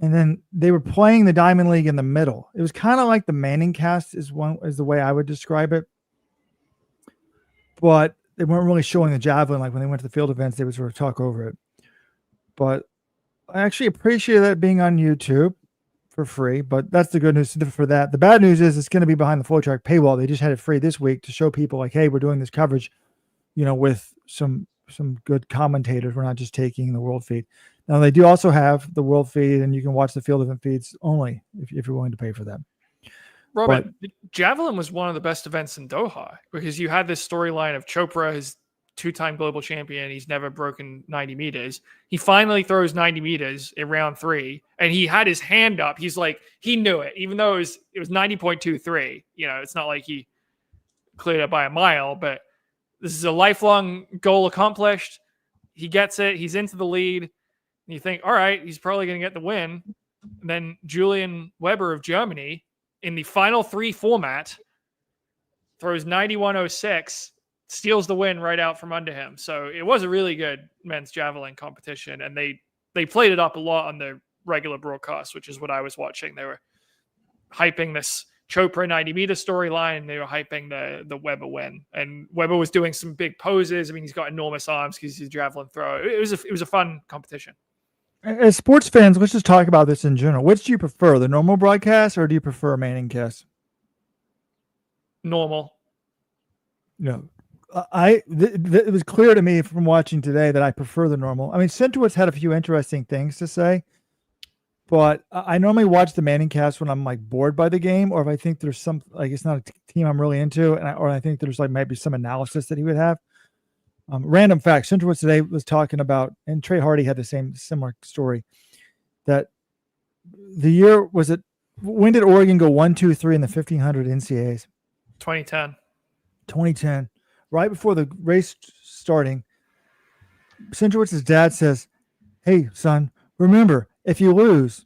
And then they were playing the Diamond League in the middle. It was kind of like the Manning cast is the way I would describe it. But they weren't really showing the javelin. Like when they went to the field events, they would sort of talk over it. But I actually appreciate that being on YouTube for free. But that's the good news for that. The bad news is it's going to be behind the FloTrack paywall. They just had it free this week to show people like, hey, we're doing this coverage, with some good commentators. We're not just taking the world feed. Now they do also have the world feed, and you can watch the field event feeds only if you're willing to pay for them. Robert, javelin was one of the best events in Doha because you had this storyline of Chopra, his 2-time global champion. He's never broken 90 meters. He finally throws 90 meters in round 3, and he had his hand up. He's like, he knew it, even though it was 90.23. It's not like he cleared it by a mile, but this is a lifelong goal accomplished. He gets it. He's into the lead. And you think, all right, he's probably going to get the win. And then Julian Weber of Germany in the final 3 format throws 91.06, steals the win right out from under him. So it was a really good men's javelin competition. And they played it up a lot on the regular broadcast, which is what I was watching. They were hyping this Chopra 90-meter storyline, and they were hyping the Weber win. And Weber was doing some big poses. I mean, he's got enormous arms because he's a javelin thrower. It was a fun competition. As sports fans, let's just talk about this in general. Which do you prefer, the normal broadcast, or do you prefer a Manning cast? Normal. No, it was clear to me from watching today that I prefer the normal. I mean, Centrowitz had a few interesting things to say, but I normally watch the Manning cast when I'm like bored by the game, or if I think there's some it's not a team I'm really into, or I think there's might be some analysis that he would have. Random fact: Centrowitz today was talking about, and Trey Hardy had the similar story, that the year was it. When did Oregon go 1, 2, 3 in the 1500 NCAAs? 2010. 2010, right before the race starting. Centrowitz's dad says, "Hey, son, remember, if you lose,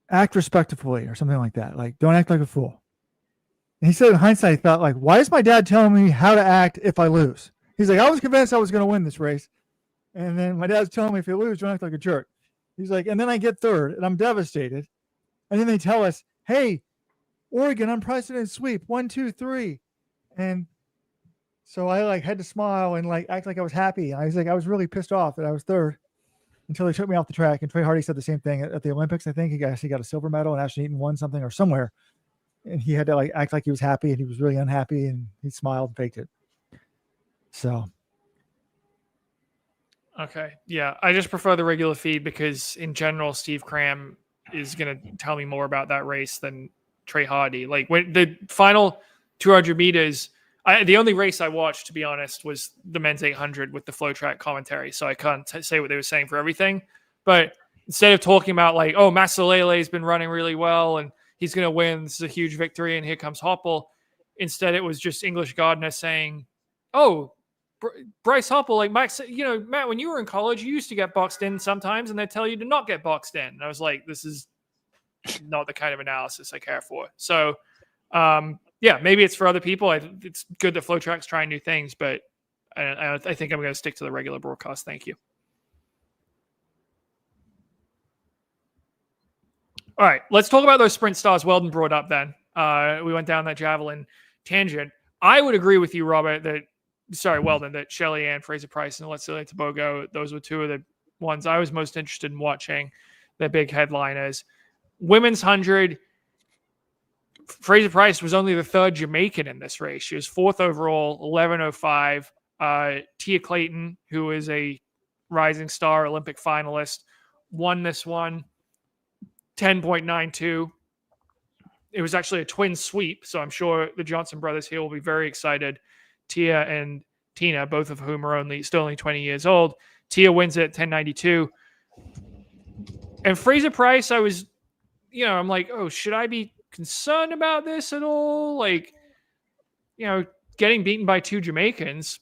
act respectfully," or something like that. Like, don't act like a fool. And he said in hindsight, he thought, like, why is my dad telling me how to act if I lose? He's like, I was convinced I was going to win this race. And then my dad's telling me, if you lose, don't act like a jerk. He's like, and then I get third, and I'm devastated. And then they tell us, hey, Oregon, unprecedented sweep, 1, 2, 3. And so I had to smile and act like I was happy. And I was like, I was really pissed off that I was third until they took me off the track. And Trey Hardy said the same thing at the Olympics. I think he got a silver medal, and Ashton Eaton won something or somewhere. And he had to act like he was happy, and he was really unhappy, and he smiled and faked it. So. Okay. Yeah. I just prefer the regular feed because in general, Steve Cram is going to tell me more about that race than Trey Hardy. Like when the final 200 meters, the only race I watched, to be honest, was the men's 800 with the FloTrack commentary. So I can't say what they were saying for everything, but instead of talking about Masalele has been running really well and he's going to win, this is a huge victory, and here comes Hoppel. Instead, it was just English Gardner saying, oh, Bryce Hoppel, Max, Matt, when you were in college, you used to get boxed in sometimes, and they tell you to not get boxed in. And I was like, this is not the kind of analysis I care for. So, maybe it's for other people. It's good that FloTrack's trying new things, but I think I'm going to stick to the regular broadcast. Thank you. All right, let's talk about those sprint stars Weldon brought up then. We went down that javelin tangent. I would agree with you, Robert, Weldon, that Shelly and Fraser Pryce and Letsile Tebogo, those were two of the ones I was most interested in watching, the big headliners. Women's 100, Fraser Pryce was only the third Jamaican in this race. She was fourth overall, 11:05. Tia Clayton, who is a rising star Olympic finalist, won this one, 10.92. It was actually a twin sweep, so I'm sure the Johnson brothers here will be very excited. Tia and Tina, both of whom are still only 20 years old. Tia wins it at 10.92. And Fraser Pryce, I was, I'm like, oh, should I be concerned about this at all? Getting beaten by two Jamaicans,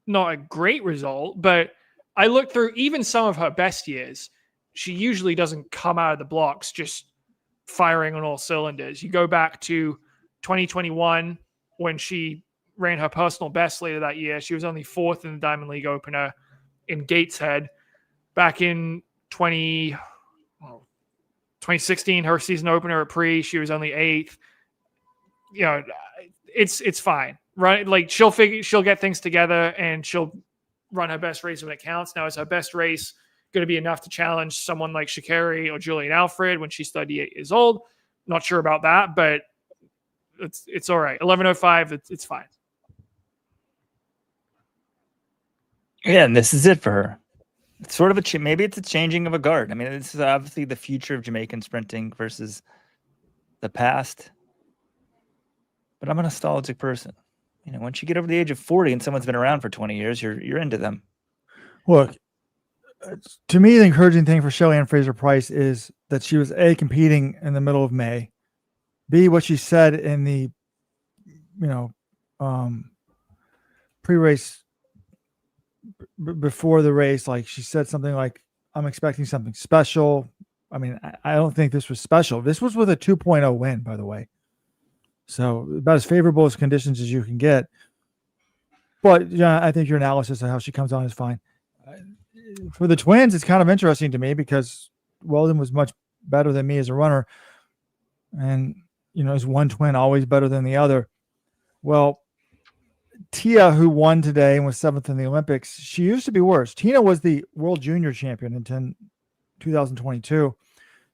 not a great result, but I looked through even some of her best years. She usually doesn't come out of the blocks just firing on all cylinders. You go back to 2021, when she ran her personal best later that year. She was only 4th in the Diamond League opener in Gateshead. Back in 2016, her season opener at Pre, she was only 8th. You know, it's fine, right? Like she'll get things together and she'll run her best race when it counts. Now, is her best race going to be enough to challenge someone like Sha'Carri or Julian Alfred when she's 38 years old? Not sure about that, but it's all right. 11:05, it's fine. Yeah, and this is it for her. It's sort of maybe it's a changing of a guard. I mean, this is obviously the future of Jamaican sprinting versus the past. But I'm a nostalgic person. You know, once you get over the age of 40 and someone's been around for 20 years, you're into them. Look, to me, the encouraging thing for Shelly and Fraser Pryce is that she was A, competing in the middle of May, B, what she said in the, pre-race before the race, like she said something like, I'm expecting something special. I mean, I don't think this was special. This was with a 2.0 win, by the way. So about as favorable as conditions as you can get. But yeah, I think your analysis of how she comes on is fine. For the twins, it's kind of interesting to me because Weldon was much better than me as a runner. And, is one twin always better than the other? Well, Tia, who won today and was 7th in the Olympics, she used to be worse. Tina was the world junior champion in 2022.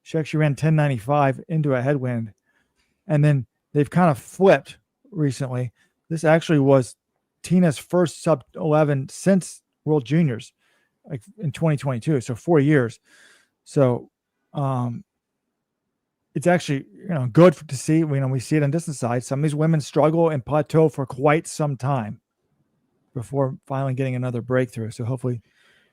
She actually ran 10:95 into a headwind. And then they've kind of flipped recently. This actually was Tina's first sub 11 since World Juniors, like in 2022. So 4 years. So it's actually good to see. We see it on distance side. Some of these women struggle and plateau for quite some time before finally getting another breakthrough. So hopefully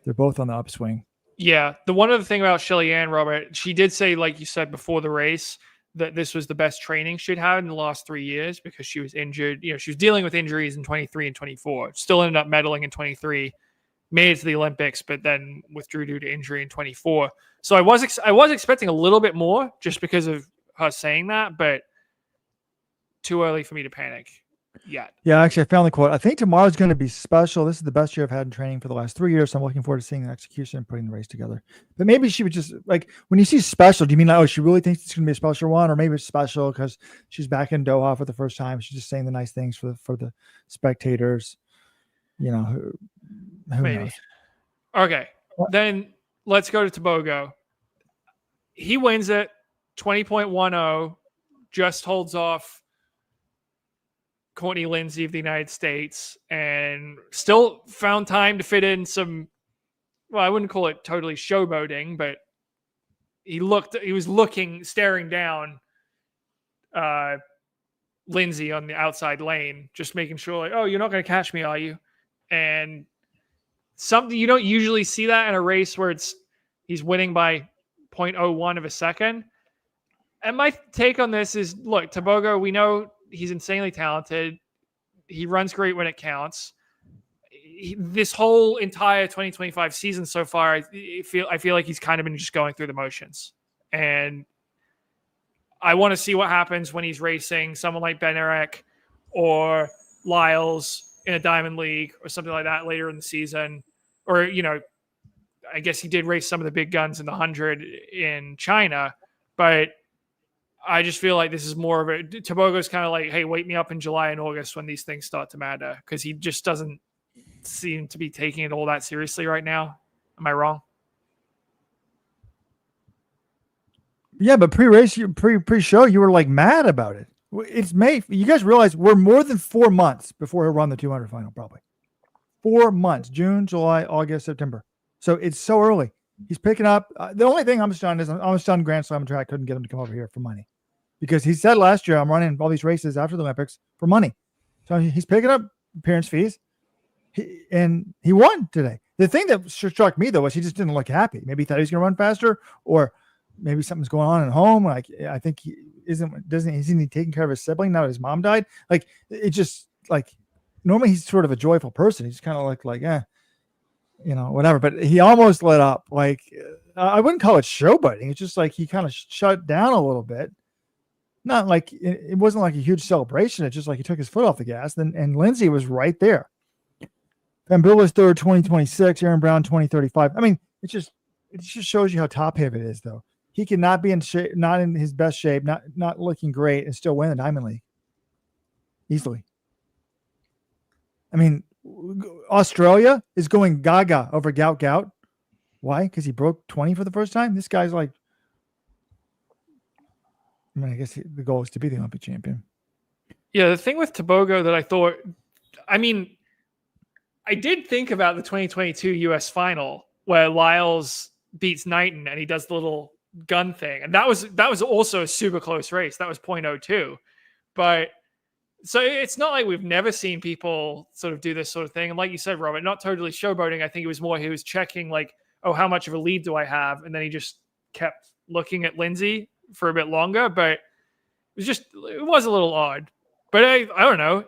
they're both on the upswing. Yeah, the one other thing about Shelly Ann, Robert, she did say, like you said before the race, that this was the best training she'd had in the last 3 years because she was injured. She was dealing with injuries in 23 and 24. Still ended up medaling in 23, made it to the Olympics, but then withdrew due to injury in 24. So I was expecting a little bit more just because of her saying that, but too early for me to panic yet. Yeah, actually, I found the quote. I think tomorrow's going to be special. This is the best year I've had in training for the last 3 years. So I'm looking forward to seeing the execution and putting the race together. But maybe she would just, like, when you see special, do you mean, like, oh, she really thinks it's going to be a special one? Or maybe it's special because she's back in Doha for the first time. She's just saying the nice things for the spectators. Who Maybe. knows? Okay. Then let's go to Tebogo. He wins it 20.10, just holds off Courtney Lindsey of the United States, and still found time to fit in some, well, I wouldn't call it totally showboating, but he was staring down Lindsey on the outside lane, just making sure, like, oh, you're not going to catch me, are you? And something you don't usually see that in a race where he's winning by 0.01 of a second. And my take on this is, look, Tebogo, we know he's insanely talented. He runs great when it counts. This whole entire 2025 season so far, I feel like he's kind of been just going through the motions. And I want to see what happens when he's racing someone like Benarek or Lyles in a Diamond League or something like that later in the season. Or, I guess he did race some of the big guns in the 100 in China, but I just feel like this is more of a Tebogo's kind of like, hey, wake me up in July and August when these things start to matter, because he just doesn't seem to be taking it all that seriously right now. Am I wrong? Yeah, but pre-race, pre-show, you were like mad about it. It's May. You guys realize we're more than 4 months before he'll run the 200 final, probably. 4 months, June, July, August, September. So it's so early. He's picking up. The only thing I'm stunned is I'm stunned Grand Slam track couldn't get him to come over here for money, because he said last year, I'm running all these races after the Olympics for money. So he's picking up appearance fees, and he won today. The thing that struck me, though, was he just didn't look happy. Maybe he thought he was going to run faster, or maybe something's going on at home. Like, I think isn't he taking care of his sibling now that his mom died? Like, it just, like, normally he's sort of a joyful person. He's kind of like, whatever. But he almost let up. Like, I wouldn't call it showboating. It's just like he kind of shut down a little bit. Not like it wasn't like a huge celebration. It's just like he took his foot off the gas. And Lindsey was right there. Van Bill is third, 2026. Aaron Brown, 2035. I mean, it just shows you how top heavy it is, though. He cannot be in shape, not in his best shape, not looking great, and still win the Diamond League easily. I mean, Australia is going gaga over Gout. Why? Because he broke 20 for the first time. This guy's like, I mean, I guess the goal is to be the Olympic champion. Yeah, the thing with Tebogo that I thought, I mean, I did think about the 2022 US final where Lyles beats Knighton and he does the little gun thing. And that was also a super close race. That was 0.02. But so it's not like we've never seen people sort of do this sort of thing. And like you said, Robert, not totally showboating. I think it was more he was checking like, oh, how much of a lead do I have? And then he just kept looking at Lindsey for a bit longer. But it was a little odd. But I don't know.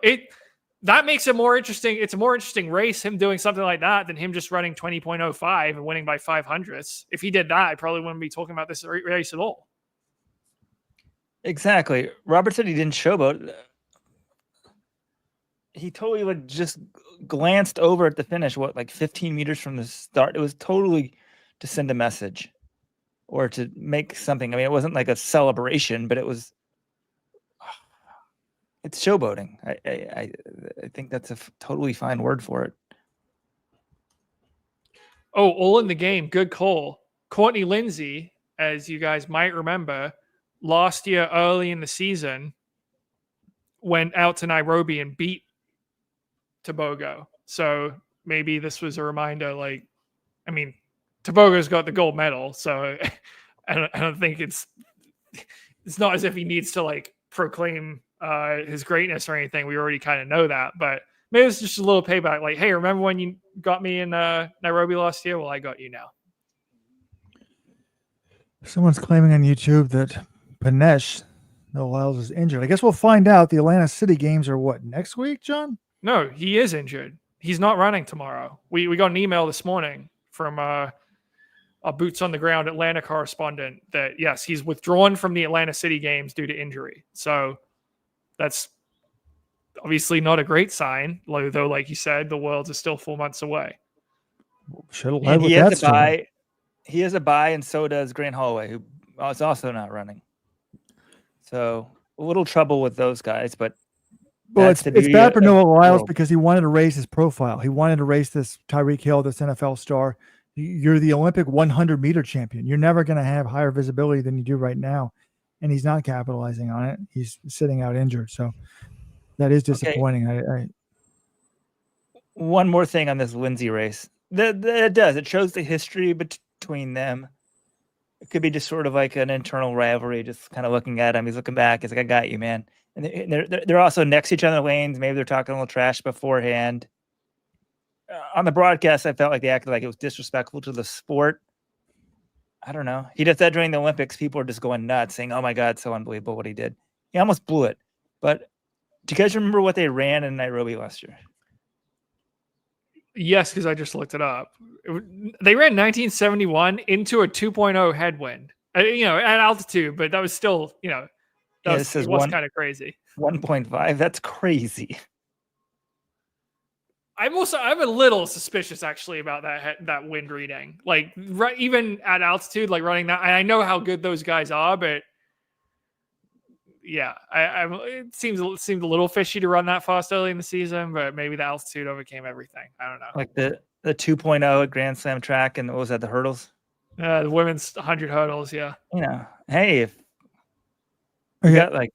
That makes it more interesting. It's a more interesting race, him doing something like that, than him just running 20.05 and winning by 500ths. If he did that, I probably wouldn't be talking about this race at all. Exactly. Robert said he didn't showboat. He totally just glanced over at the finish, like 15 meters from the start. It was totally to send a message or to make something. I mean, it wasn't like a celebration, but it's showboating. I think that's a totally fine word for it. Oh, all in the game. Good call. Courtney Lindsey, as you guys might remember, last year early in the season, went out to Nairobi and beat Tebogo. So maybe this was a reminder. Like, I mean, Tebogo's got the gold medal, so I don't think it's not as if he needs to like proclaim his greatness or anything. We already kind of know that, but maybe it's just a little payback. Like, hey, remember when you got me in Nairobi last year? Well, I got you now. Someone's claiming on YouTube that Panesh, no Lyles, is injured. I guess we'll find out. The Atlanta City games are what, next week, John? No, he is injured. He's not running tomorrow. We got an email this morning from a boots on the ground Atlanta correspondent that yes, he's withdrawn from the Atlanta City games due to injury. So that's obviously not a great sign, though, like you said, the Worlds is still 4 months away. Should have And led with he that has a bye. He has a bye, and so does Grant Holloway, who is also not running. So a little trouble with those guys, but well, it's bad for Noah Lyles because he wanted to raise his profile. He wanted to raise this Tyreek Hill, this NFL star. You're the Olympic 100-meter champion. You're never going to have higher visibility than you do right now, and he's not capitalizing on it. He's sitting out injured, so that is disappointing. Okay. One more thing on this Lindsey race. It does. It shows the history between them. It could be just sort of like an internal rivalry, just kind of looking at him. He's looking back. He's like, I got you, man. And they're also next to each other in the lanes. Maybe they're talking a little trash beforehand. On the broadcast, I felt like they acted like it was disrespectful to the sport. I don't know. He does that during the Olympics. People are just going nuts, saying, oh, my God, so unbelievable what he did. He almost blew it. But do you guys remember what they ran in Nairobi last year? Yes, because I just looked it up. They ran 1971 into a 2.0 headwind, at altitude, but that was still, it was kind of crazy. 1.5. That's crazy. I'm a little suspicious actually about that wind reading. Like even at altitude, like running that. I know how good those guys are, but yeah, it seemed a little fishy to run that fast early in the season. But maybe the altitude overcame everything. I don't know. Like the 2.0 at Grand Slam track, and what was that? The hurdles. The women's 100 hurdles. Yeah. Hey, if you got like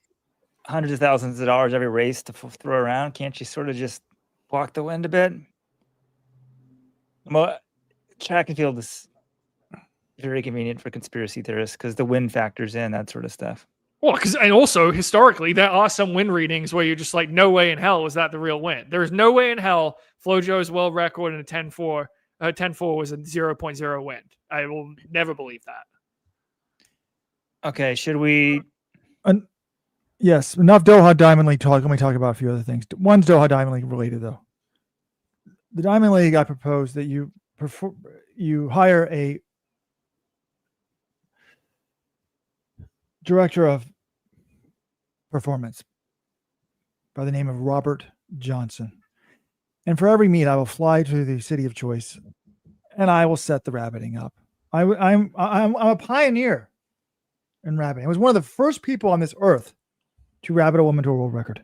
hundreds of thousands of dollars every race to throw around, can't you sort of just block the wind a bit? Well, track and field is very convenient for conspiracy theorists because the wind factors in that sort of stuff. Well, and also historically, there are some wind readings where you're just like, no way in hell was that the real wind. There's no way in hell FloJo's world record in a 10.4 was a 0.0 wind. I will never believe that. Okay, should we? Yes, enough Doha Diamond League talk. Let me talk about a few other things. One's Doha Diamond League related, though. The Diamond League, I propose that you hire a director of performance by the name of Robert Johnson. And for every meet, I will fly to the city of choice and I will set the rabbiting up. I'm a pioneer in rabbiting. I was one of the first people on this earth to rabbit a woman to a world record.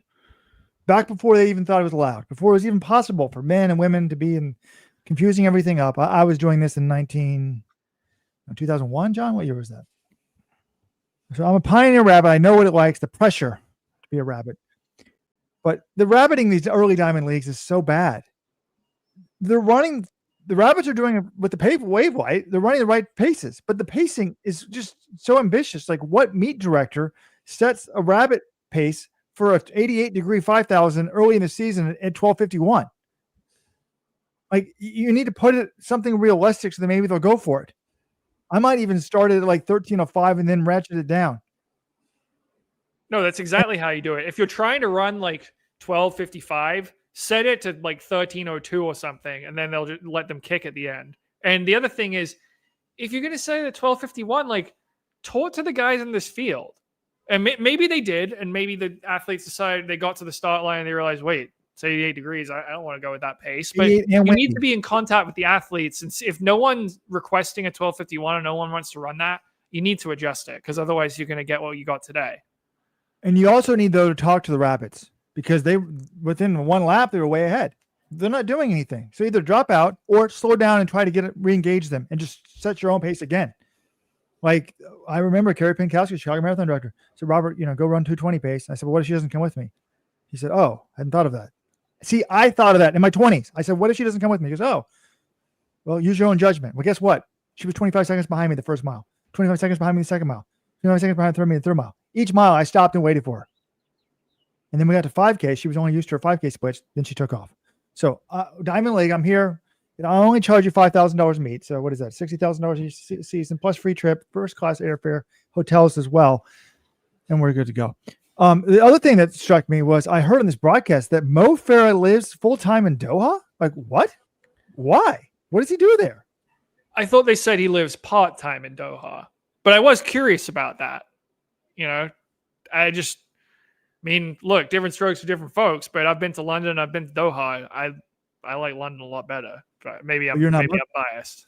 Back before they even thought it was allowed, before it was even possible for men and women to be in confusing everything up. I was doing this in 2001, John? What year was that? So I'm a pioneer rabbit. I know what it likes, the pressure to be a rabbit. But the rabbiting these early diamond leagues is so bad. The rabbits are doing it with the wave weight. They're running the right paces, but the pacing is just so ambitious. Like, what meet director sets a rabbit pace for a 88 degree 5,000 early in the season at 12:51? Like, you need to put it something realistic so that maybe they'll go for it. I might even start it at like 13:05 and then ratchet it down. No, that's exactly how you do it. If you're trying to run like 12:55, set it to like 13:02 or something, and then they'll just let them kick at the end. And the other thing is, if you're going to set it at 12:51, like, talk to the guys in this field. And maybe they did, and maybe the athletes decided, they got to the start line and they realized, wait, it's 88 degrees. I don't want to go with that pace. But you need to be in contact with the athletes. And if no one's requesting a 12:51 and no one wants to run that, you need to adjust it, because otherwise you're going to get what you got today. And you also need, though, to talk to the rabbits, because within one lap, they were way ahead. They're not doing anything. So either drop out or slow down and try to re-engage them and just set your own pace again. Like, I remember Kerry Pinkowski, Chicago Marathon director, said, Robert, go run 2:20 pace. I said, well, what if she doesn't come with me? He said, oh, I hadn't thought of that. See, I thought of that in my 20s. I said, what if she doesn't come with me? He goes, oh, well, use your own judgment. Well, guess what? She was 25 seconds behind me the first mile, 25 seconds behind me the second mile, 25 seconds behind me the third mile. Each mile, I stopped and waited for her. And then we got to 5K. She was only used to her 5K splits. Then she took off. So Diamond League, I'm here. I only charge you $5,000 a meet. So what is that? $60,000 a season plus free trip, first class airfare, hotels as well. And we're good to go. The other thing that struck me was I heard on this broadcast that Mo Farah lives full-time in Doha. Like, what? Why? What does he do there? I thought they said he lives part-time in Doha, but I was curious about that. Look, different strokes for different folks, but I've been to London, I've been to Doha. I like London a lot better. But maybe I'm biased.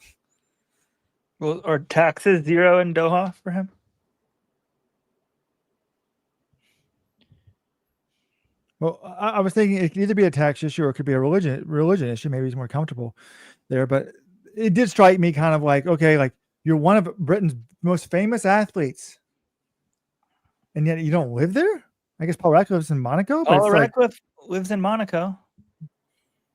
Well, are taxes zero in Doha for him? Well, I was thinking it could either be a tax issue or it could be a religion issue. Maybe he's more comfortable there. But it did strike me kind of like, okay, like, you're one of Britain's most famous athletes, and yet you don't live there? I guess Paul Radcliffe lives in Monaco. Paul Radcliffe lives in Monaco.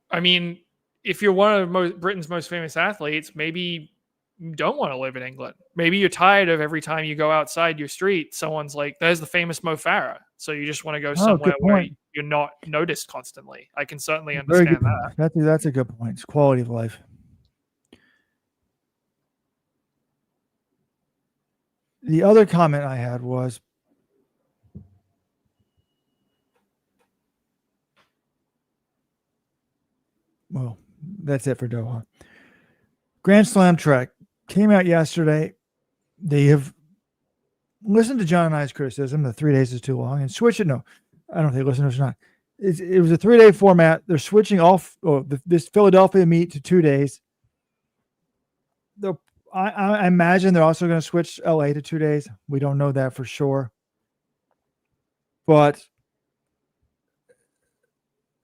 I mean, if you're one of Britain's most famous athletes, maybe you don't want to live in England. Maybe you're tired of every time you go outside your street, someone's like, there's the famous Mo Farah. So you just want to go somewhere where you're not noticed constantly. I can certainly understand that. That's a good point. It's quality of life. The other comment I had was, well, that's it for Doha. Grand Slam Trek came out yesterday. They have listened to John and I's criticism that 3 days is too long and switch it. No, I don't think listeners not. It was a 3-day format. They're switching off this Philadelphia meet to 2 days. I imagine they're also going to switch LA to 2 days. We don't know that for sure. But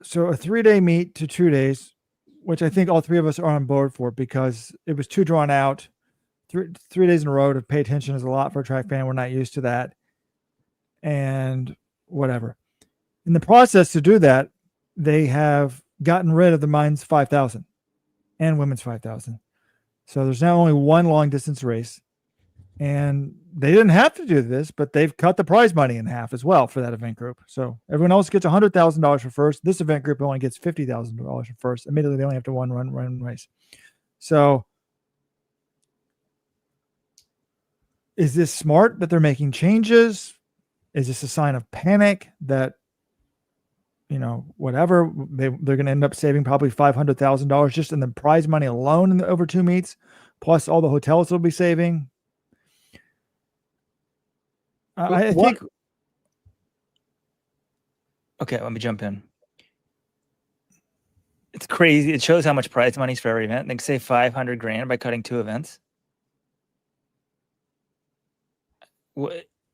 so a 3-day meet to 2 days, which I think all three of us are on board for, because it was too drawn out. 3 days in a row to pay attention is a lot for a track fan. We're not used to that. And whatever. In the process to do that, they have gotten rid of the men's 5,000 and women's 5,000. So there's now only one long distance race. And they didn't have to do this, but they've cut the prize money in half as well for that event group. So everyone else gets $100,000 for first. This event group only gets $50,000 for first. Admittedly, they only have to run race. So is this smart that they're making changes? Is this a sign of panic that, whatever, they're going to end up saving probably $500,000 just in the prize money alone in the over two meets, plus all the hotels they'll be saving? I think Okay, let me jump in. It's crazy. It shows how much prize money's for every event. They can save $500,000 by cutting 2 events.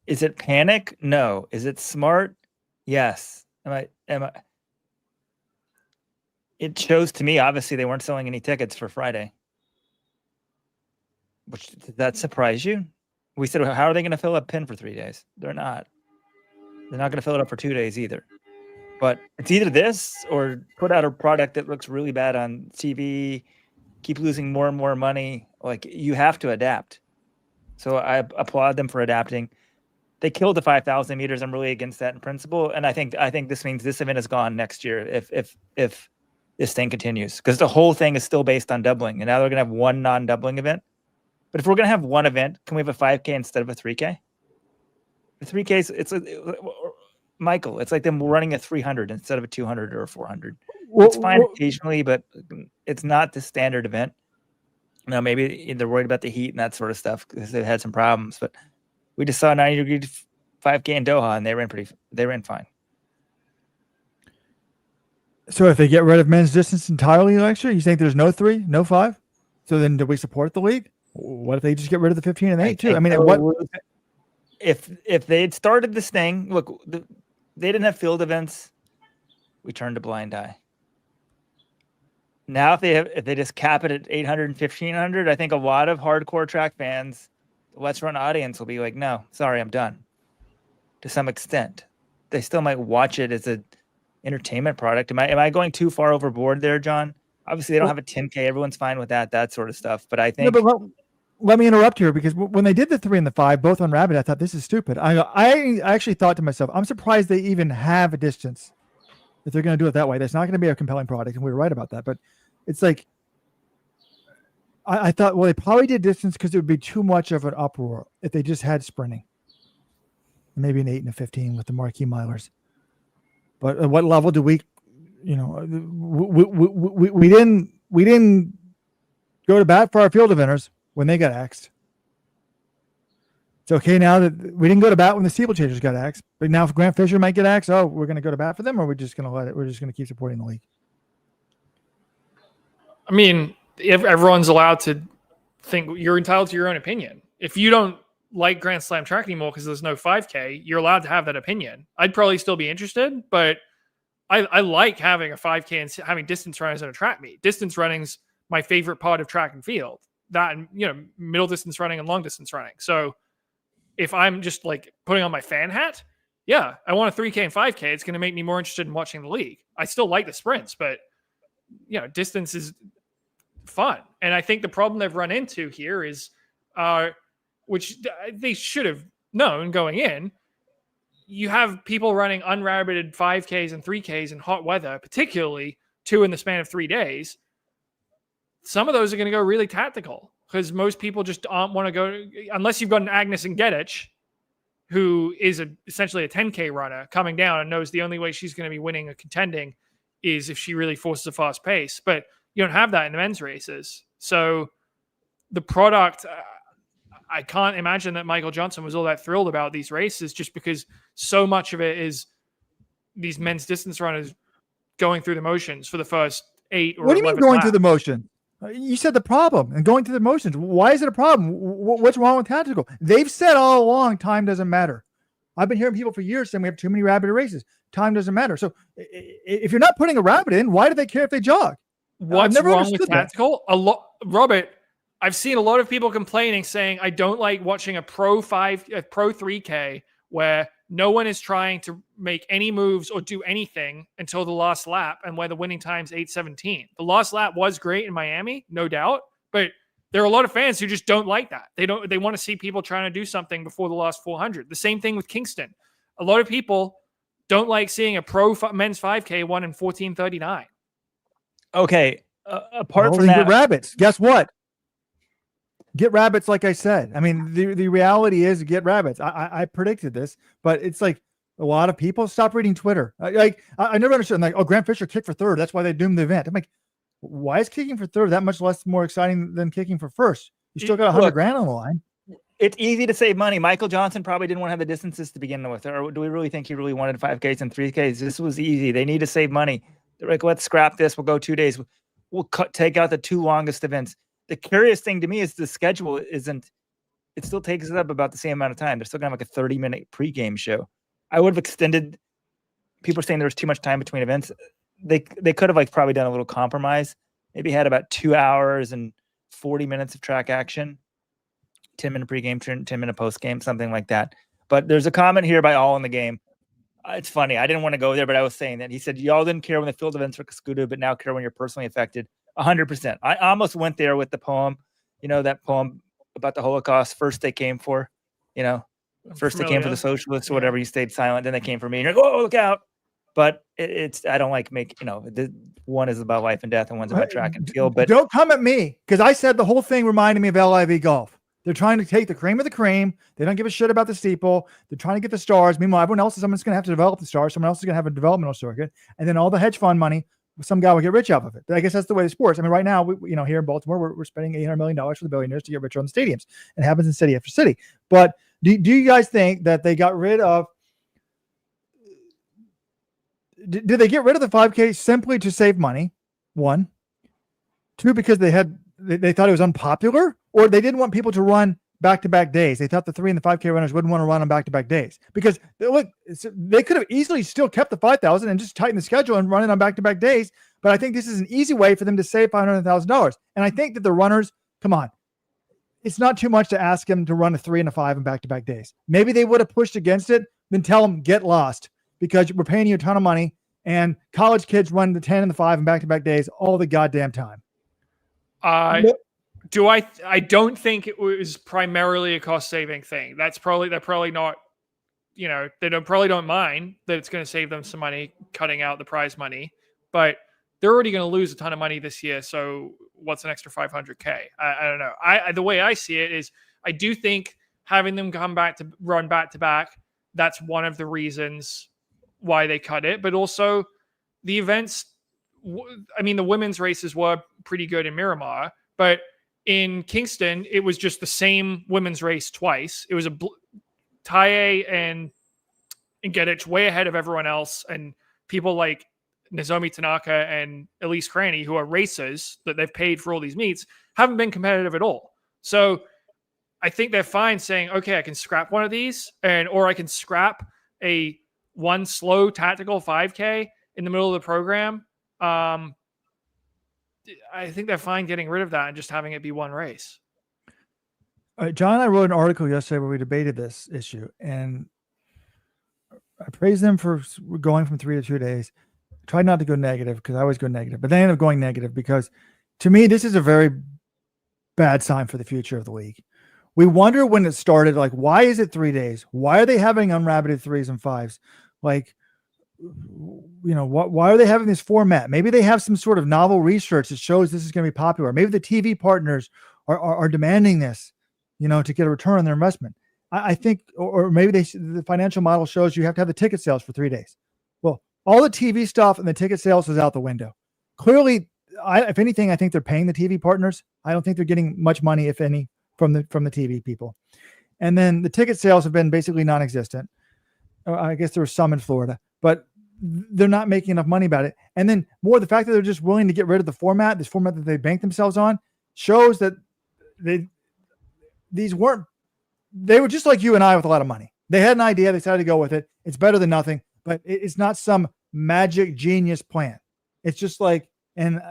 Is it panic? No. Is it smart? Yes. It shows to me, obviously, they weren't selling any tickets for Friday. Did that surprise you? We said, how are they going to fill up Pin for 3 days? They're not. They're not going to fill it up for 2 days either. But it's either this or put out a product that looks really bad on TV, keep losing more and more money. Like, you have to adapt. So I applaud them for adapting. They killed the 5,000 meters. I'm really against that in principle. And I think this means this event is gone next year if this thing continues, because the whole thing is still based on doubling. And now they're going to have one non-doubling event. But if we're going to have one event, can we have a 5K instead of a 3K? The 3Ks, Michael, it's like them running a 300 instead of a 200 or a 400. It's fine occasionally, but it's not the standard event. Now, maybe they're worried about the heat and that sort of stuff because they've had some problems. But we just saw a 90-degree 5K in Doha, and they ran fine. So if they get rid of men's distance entirely next year, you think there's no 3, no 5? So then do we support the league? What if they just get rid of the 15 and 8 too? I mean, if they had started this thing, look, they didn't have field events. We turned a blind eye. Now, if they just cap it at 800 and 1,500, I think a lot of hardcore track fans, the Let's Run audience, will be like, no, sorry, I'm done. To some extent, they still might watch it as a entertainment product. Am I going too far overboard there, John? Obviously, they don't have a 10K. Everyone's fine with that sort of stuff. But I think. No, but let me interrupt here, because when they did the 3 and the 5, both on Rabbit, I thought this is stupid. I actually thought to myself, I'm surprised they even have a distance. If they're going to do it that way, that's not going to be a compelling product, and we were right about that. But it's like, I thought, well, they probably did distance because it would be too much of an uproar if they just had sprinting. Maybe an 8 and a 15 with the marquee milers. But at what level do we, we didn't go to bat for our field eventers when they got axed. It's okay now that we didn't go to bat when the steeplechasers got axed, but now if Grant Fisher might get axed, we're going to go to bat for them, or we're just going to let it. We're just going to keep supporting the league. I mean, everyone's allowed to think. You're entitled to your own opinion. If you don't like Grand Slam track anymore because there's no 5K, you're allowed to have that opinion. I'd probably still be interested, but I like having a 5K and having distance runners in a track meet. Distance running's my favorite part of track and field. That, and middle distance running and long distance running. So if I'm just like putting on my fan hat, yeah, I want a 3K and 5K. It's going to make me more interested in watching the league. I still like the sprints, but distance is fun. And I think the problem they've run into here is, which they should have known going in, you have people running unrabbited 5Ks and 3Ks in hot weather, particularly 2 in the span of 3 days. Some of those are going to go really tactical because most people just aren't want to go, unless you've got an Agnes and Gedich, who is essentially a 10K runner coming down and knows the only way she's going to be winning or contending is if she really forces a fast pace. But you don't have that in the men's races. So the product, I can't imagine that Michael Johnson was all that thrilled about these races, just because so much of it is these men's distance runners going through the motions for the first 8 or 11 What do you mean going laps. through the motion? You said the problem and going through the motions. Why is it a problem? What's wrong with tactical? They've said all along, time doesn't matter. I've been hearing people for years saying we have too many rabbit races. Time doesn't matter. So if you're not putting a rabbit in, why do they care if they jog? What's wrong with tactical? Robert, I've seen a lot of people complaining, saying I don't like watching a pro 3K where no one is trying to make any moves or do anything until the last lap, and where the winning time's 8:17. The last lap was great in Miami, no doubt, but there are a lot of fans who just don't like that. They want to see people trying to do something before the last 400. The same thing with Kingston. A lot of people don't like seeing a pro men's 5K won in 14:39. Okay, apart from that, get rabbits. Guess what? Get rabbits, like I said. I mean, the reality is get rabbits. I predicted this, but it's like a lot of people stop reading Twitter. I never understood. I'm like, oh, Grant Fisher kicked for third. That's why they doomed the event. I'm like, why is kicking for third that much more exciting than kicking for first? You still got $100,000 on the line. it's easy to save money. Michael Johnson probably didn't want to have the distances to begin with, or do we really think he really wanted 5Ks and 3Ks? This was easy. They need to save money. They're like, let's scrap this. We'll go 2 days. We'll take out the 2 longest events. The curious thing to me is the schedule isn't. It still takes up about the same amount of time. They're still gonna have like a 30-minute pregame show. I would have extended. People are saying there was too much time between events. They could have like probably done a little compromise. Maybe had about 2 hours and 40 minutes of track action. 10-minute pregame, 10-minute postgame, something like that. But there's a comment here by All in the Game. It's funny. I didn't want to go there, but I was saying that. He said, y'all didn't care when the field events were excluded, but now care when you're personally affected. 100%. I almost went there with the poem, that poem about the Holocaust. First they came for, first they came for the socialists or whatever. You stayed silent. Then they came for me. And you're like, oh, look out. But I don't like the one is about life and death and one's about track and field. But don't come at me, because I said the whole thing reminded me of LIV golf. They're trying to take the cream of the cream. They don't give a shit about the steeple. They're trying to get the stars. Meanwhile, everyone else is someone's going to have to develop the stars. Someone else is going to have a developmental circuit. And then all the hedge fund money, some guy will get rich off of it. But I guess that's the way of sports. I mean, right now, here in Baltimore, we're spending $800 million for the billionaires to get richer on the stadiums. It happens in city after city. But do you guys think that they got rid of did they get rid of the 5K simply to save money? 1. 2, because they thought it was unpopular, or they didn't want people to run back-to-back days. They thought the 3 and the 5K runners wouldn't want to run on back-to-back days, because they could have easily still kept the 5,000 and just tightened the schedule and run it on back-to-back days. But I think this is an easy way for them to save $500,000. And I think that the runners, come on, it's not too much to ask them to run a 3 and a 5 on back-to-back days. Maybe they would have pushed against it, then tell them get lost, because we're paying you a ton of money, and college kids run the 10 and the 5 and back-to-back days all the goddamn time. I don't think it was primarily a cost-saving thing. They're probably not, they probably don't mind that it's going to save them some money cutting out the prize money, but they're already going to lose a ton of money this year. So what's an extra 500K? I don't know. The way I see it is, I do think having them come back to run back to back, that's one of the reasons why they cut it. But also the events, the women's races were pretty good in Miramar, but in Kingston, it was just the same women's race twice. It was a Taye and Gedich way ahead of everyone else, and people like Nozomi Tanaka and Elise Cranny, who are racers that they've paid for all these meets, haven't been competitive at all. So I think they're fine saying, okay, I can scrap one of these, or I can scrap one slow tactical 5K in the middle of the program. I think they're fine getting rid of that and just having it be one race. John and I wrote an article yesterday where we debated this issue, and I praised them for going from 3 to 2 days. Tried not to go negative, because I always go negative, but they ended up going negative, because to me, this is a very bad sign for the future of the league. We wonder when it started, like, why is it 3 days? Why are they having unrabbited 3s and 5s? Like, why are they having this format? Maybe they have some sort of novel research that shows this is going to be popular. Maybe the TV partners are demanding this, to get a return on their investment. I think, or maybe the financial model shows you have to have the ticket sales for 3 days. Well, all the TV stuff and the ticket sales is out the window. Clearly, if anything, I think they're paying the TV partners. I don't think they're getting much money, if any, from the TV people. And then the ticket sales have been basically non-existent. I guess there was some in Florida, but they're not making enough money about it. And then more, the fact that they're just willing to get rid of this format that they banked themselves on, shows that they were just like you and I with a lot of money. They had an idea, they decided to go with it. It's better than nothing, but it's not some magic genius plan. It's just like, and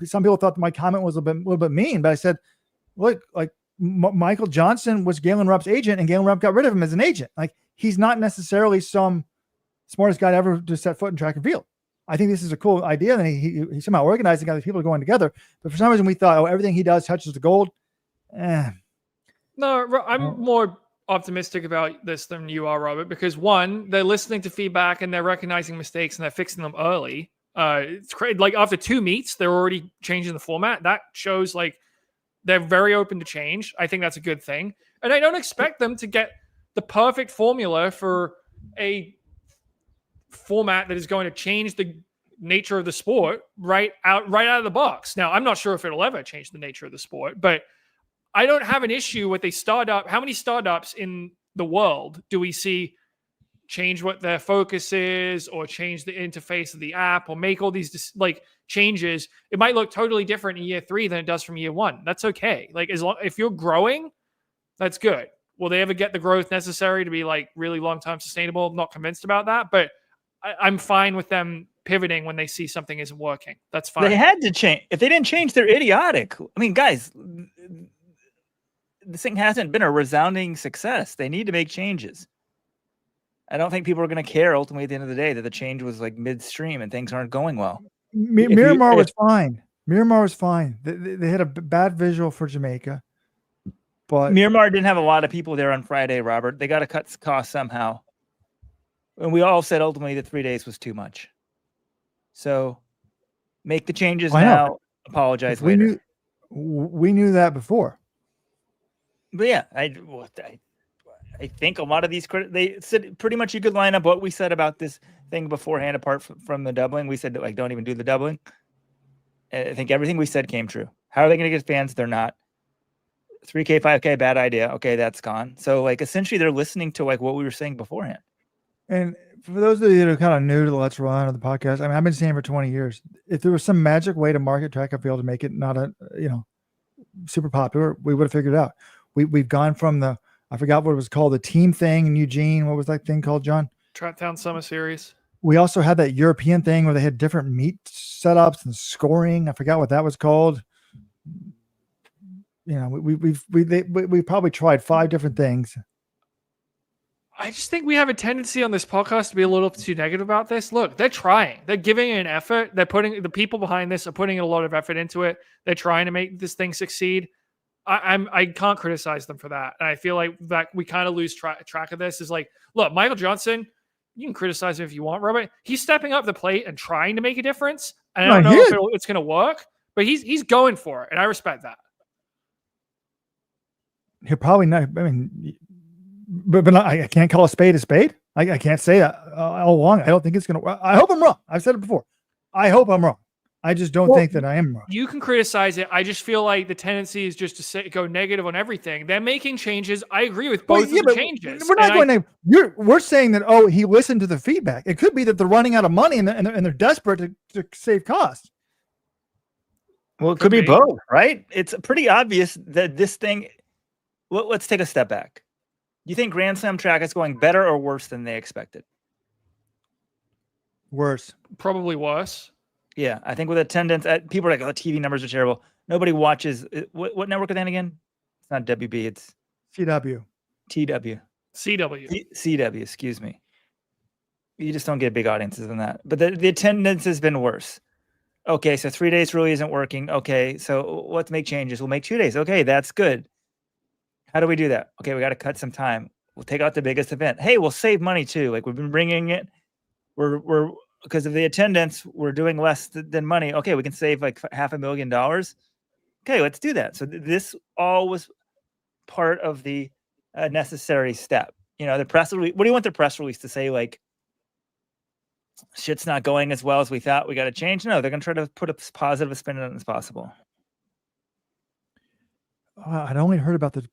some people thought that my comment was a little bit mean, but I said, look, like Michael Johnson was Galen Rupp's agent, and Galen Rupp got rid of him as an agent. Like, he's not necessarily some smartest guy ever to set foot in track and field. I think this is a cool idea, and he somehow organized and got the people going together. But for some reason, we thought, everything he does touches the gold. No, I'm more optimistic about this than you are, Robert, because one, they're listening to feedback and they're recognizing mistakes and they're fixing them early. It's crazy. Like, after 2 meets, they're already changing the format. That shows like they're very open to change. I think that's a good thing. And I don't expect them to get the perfect formula for a format that is going to change the nature of the sport right out of the box. Now, I'm not sure if it'll ever change the nature of the sport, but I don't have an issue with a startup. How many startups in the world do we see change what their focus is, or change the interface of the app, or make all these like changes? It might look totally different in year 3 than it does from year 1. That's okay. Like, as long if you're growing, that's good. Will they ever get the growth necessary to be like really long-term sustainable? I'm not convinced about that, but I'm fine with them pivoting when they see something isn't working. That's fine. They had to change. If they didn't change, they're idiotic. I mean, guys, this thing hasn't been a resounding success. They need to make changes. I don't think people are going to care ultimately at the end of the day that the change was like midstream and things aren't going well. Miramar was fine. Miramar was fine. They had a bad visual for Jamaica. But Miramar didn't have a lot of people there on Friday, Robert. They got to cut costs somehow. And we all said ultimately that 3 days was too much. So make the changes now, apologize later. We knew that before. But yeah, I think a lot of these they said pretty much you could line up what we said about this thing beforehand, apart from the doubling. We said like don't even do the doubling. I think everything we said came true. How are they going to get fans? They're not. 3K, 5K, bad idea. Okay, that's gone. So like essentially they're listening to like what we were saying beforehand. And for those of you that are kind of new to the Let's Run or the podcast, I mean, I've been saying for 20 years, if there was some magic way to market track and field to make it not a, super popular, we would have figured it out. We've gone from I forgot what it was called, the team thing in Eugene. What was that thing called, John? Track Town Summer Series. We also had that European thing where they had different meet setups and scoring. I forgot what that was called. We probably tried 5 different things. I just think we have a tendency on this podcast to be a little too negative about this. Look, they're trying. They're giving it an effort. They're putting the people behind this are putting a lot of effort into it. They're trying to make this thing succeed. I can't criticize them for that. And I feel like that we kind of lose track of this. Is like, look, Michael Johnson, you can criticize him if you want, Robert. He's stepping up the plate and trying to make a difference. And I don't know if it's going to work, but he's going for it, and I respect that. He'll probably not. I mean, but I can't call a spade a spade. I can't say that all along. I don't think it's going to. I hope I'm wrong. I've said it before. I hope I'm wrong. I just don't think that I am wrong. You can criticize it. I just feel like the tendency is just to go negative on everything. They're making changes. I agree with both of the changes. We're not going negative. We're saying that, he listened to the feedback. It could be that they're running out of money and they're desperate to save costs. Well, it could be both, right? It's pretty obvious that this thing. Let's take a step back. Do you think Grand Slam track is going better or worse than they expected? Worse. Probably worse. Yeah, I think with attendance, people are like, "Oh, TV numbers are terrible." Nobody watches. What network are they on again? It's not WB. It's CW. TW. CW. Excuse me. You just don't get big audiences in that. But the attendance has been worse. Okay, so 3 days really isn't working. Okay, so let's make changes. We'll make 2 days. Okay, that's good. How do we do that? Okay, we got to cut some time. We'll take out the biggest event. Hey, we'll save money too. Like we've been bringing it. We're because of the attendance, we're doing less than money. Okay, we can save like $500,000. Okay, let's do that. So this all was part of the necessary step. The press release. What do you want the press release to say? Like, shit's not going as well as we thought. We got to change. No, they're going to try to put a positive spin on it as possible. I'd only heard about the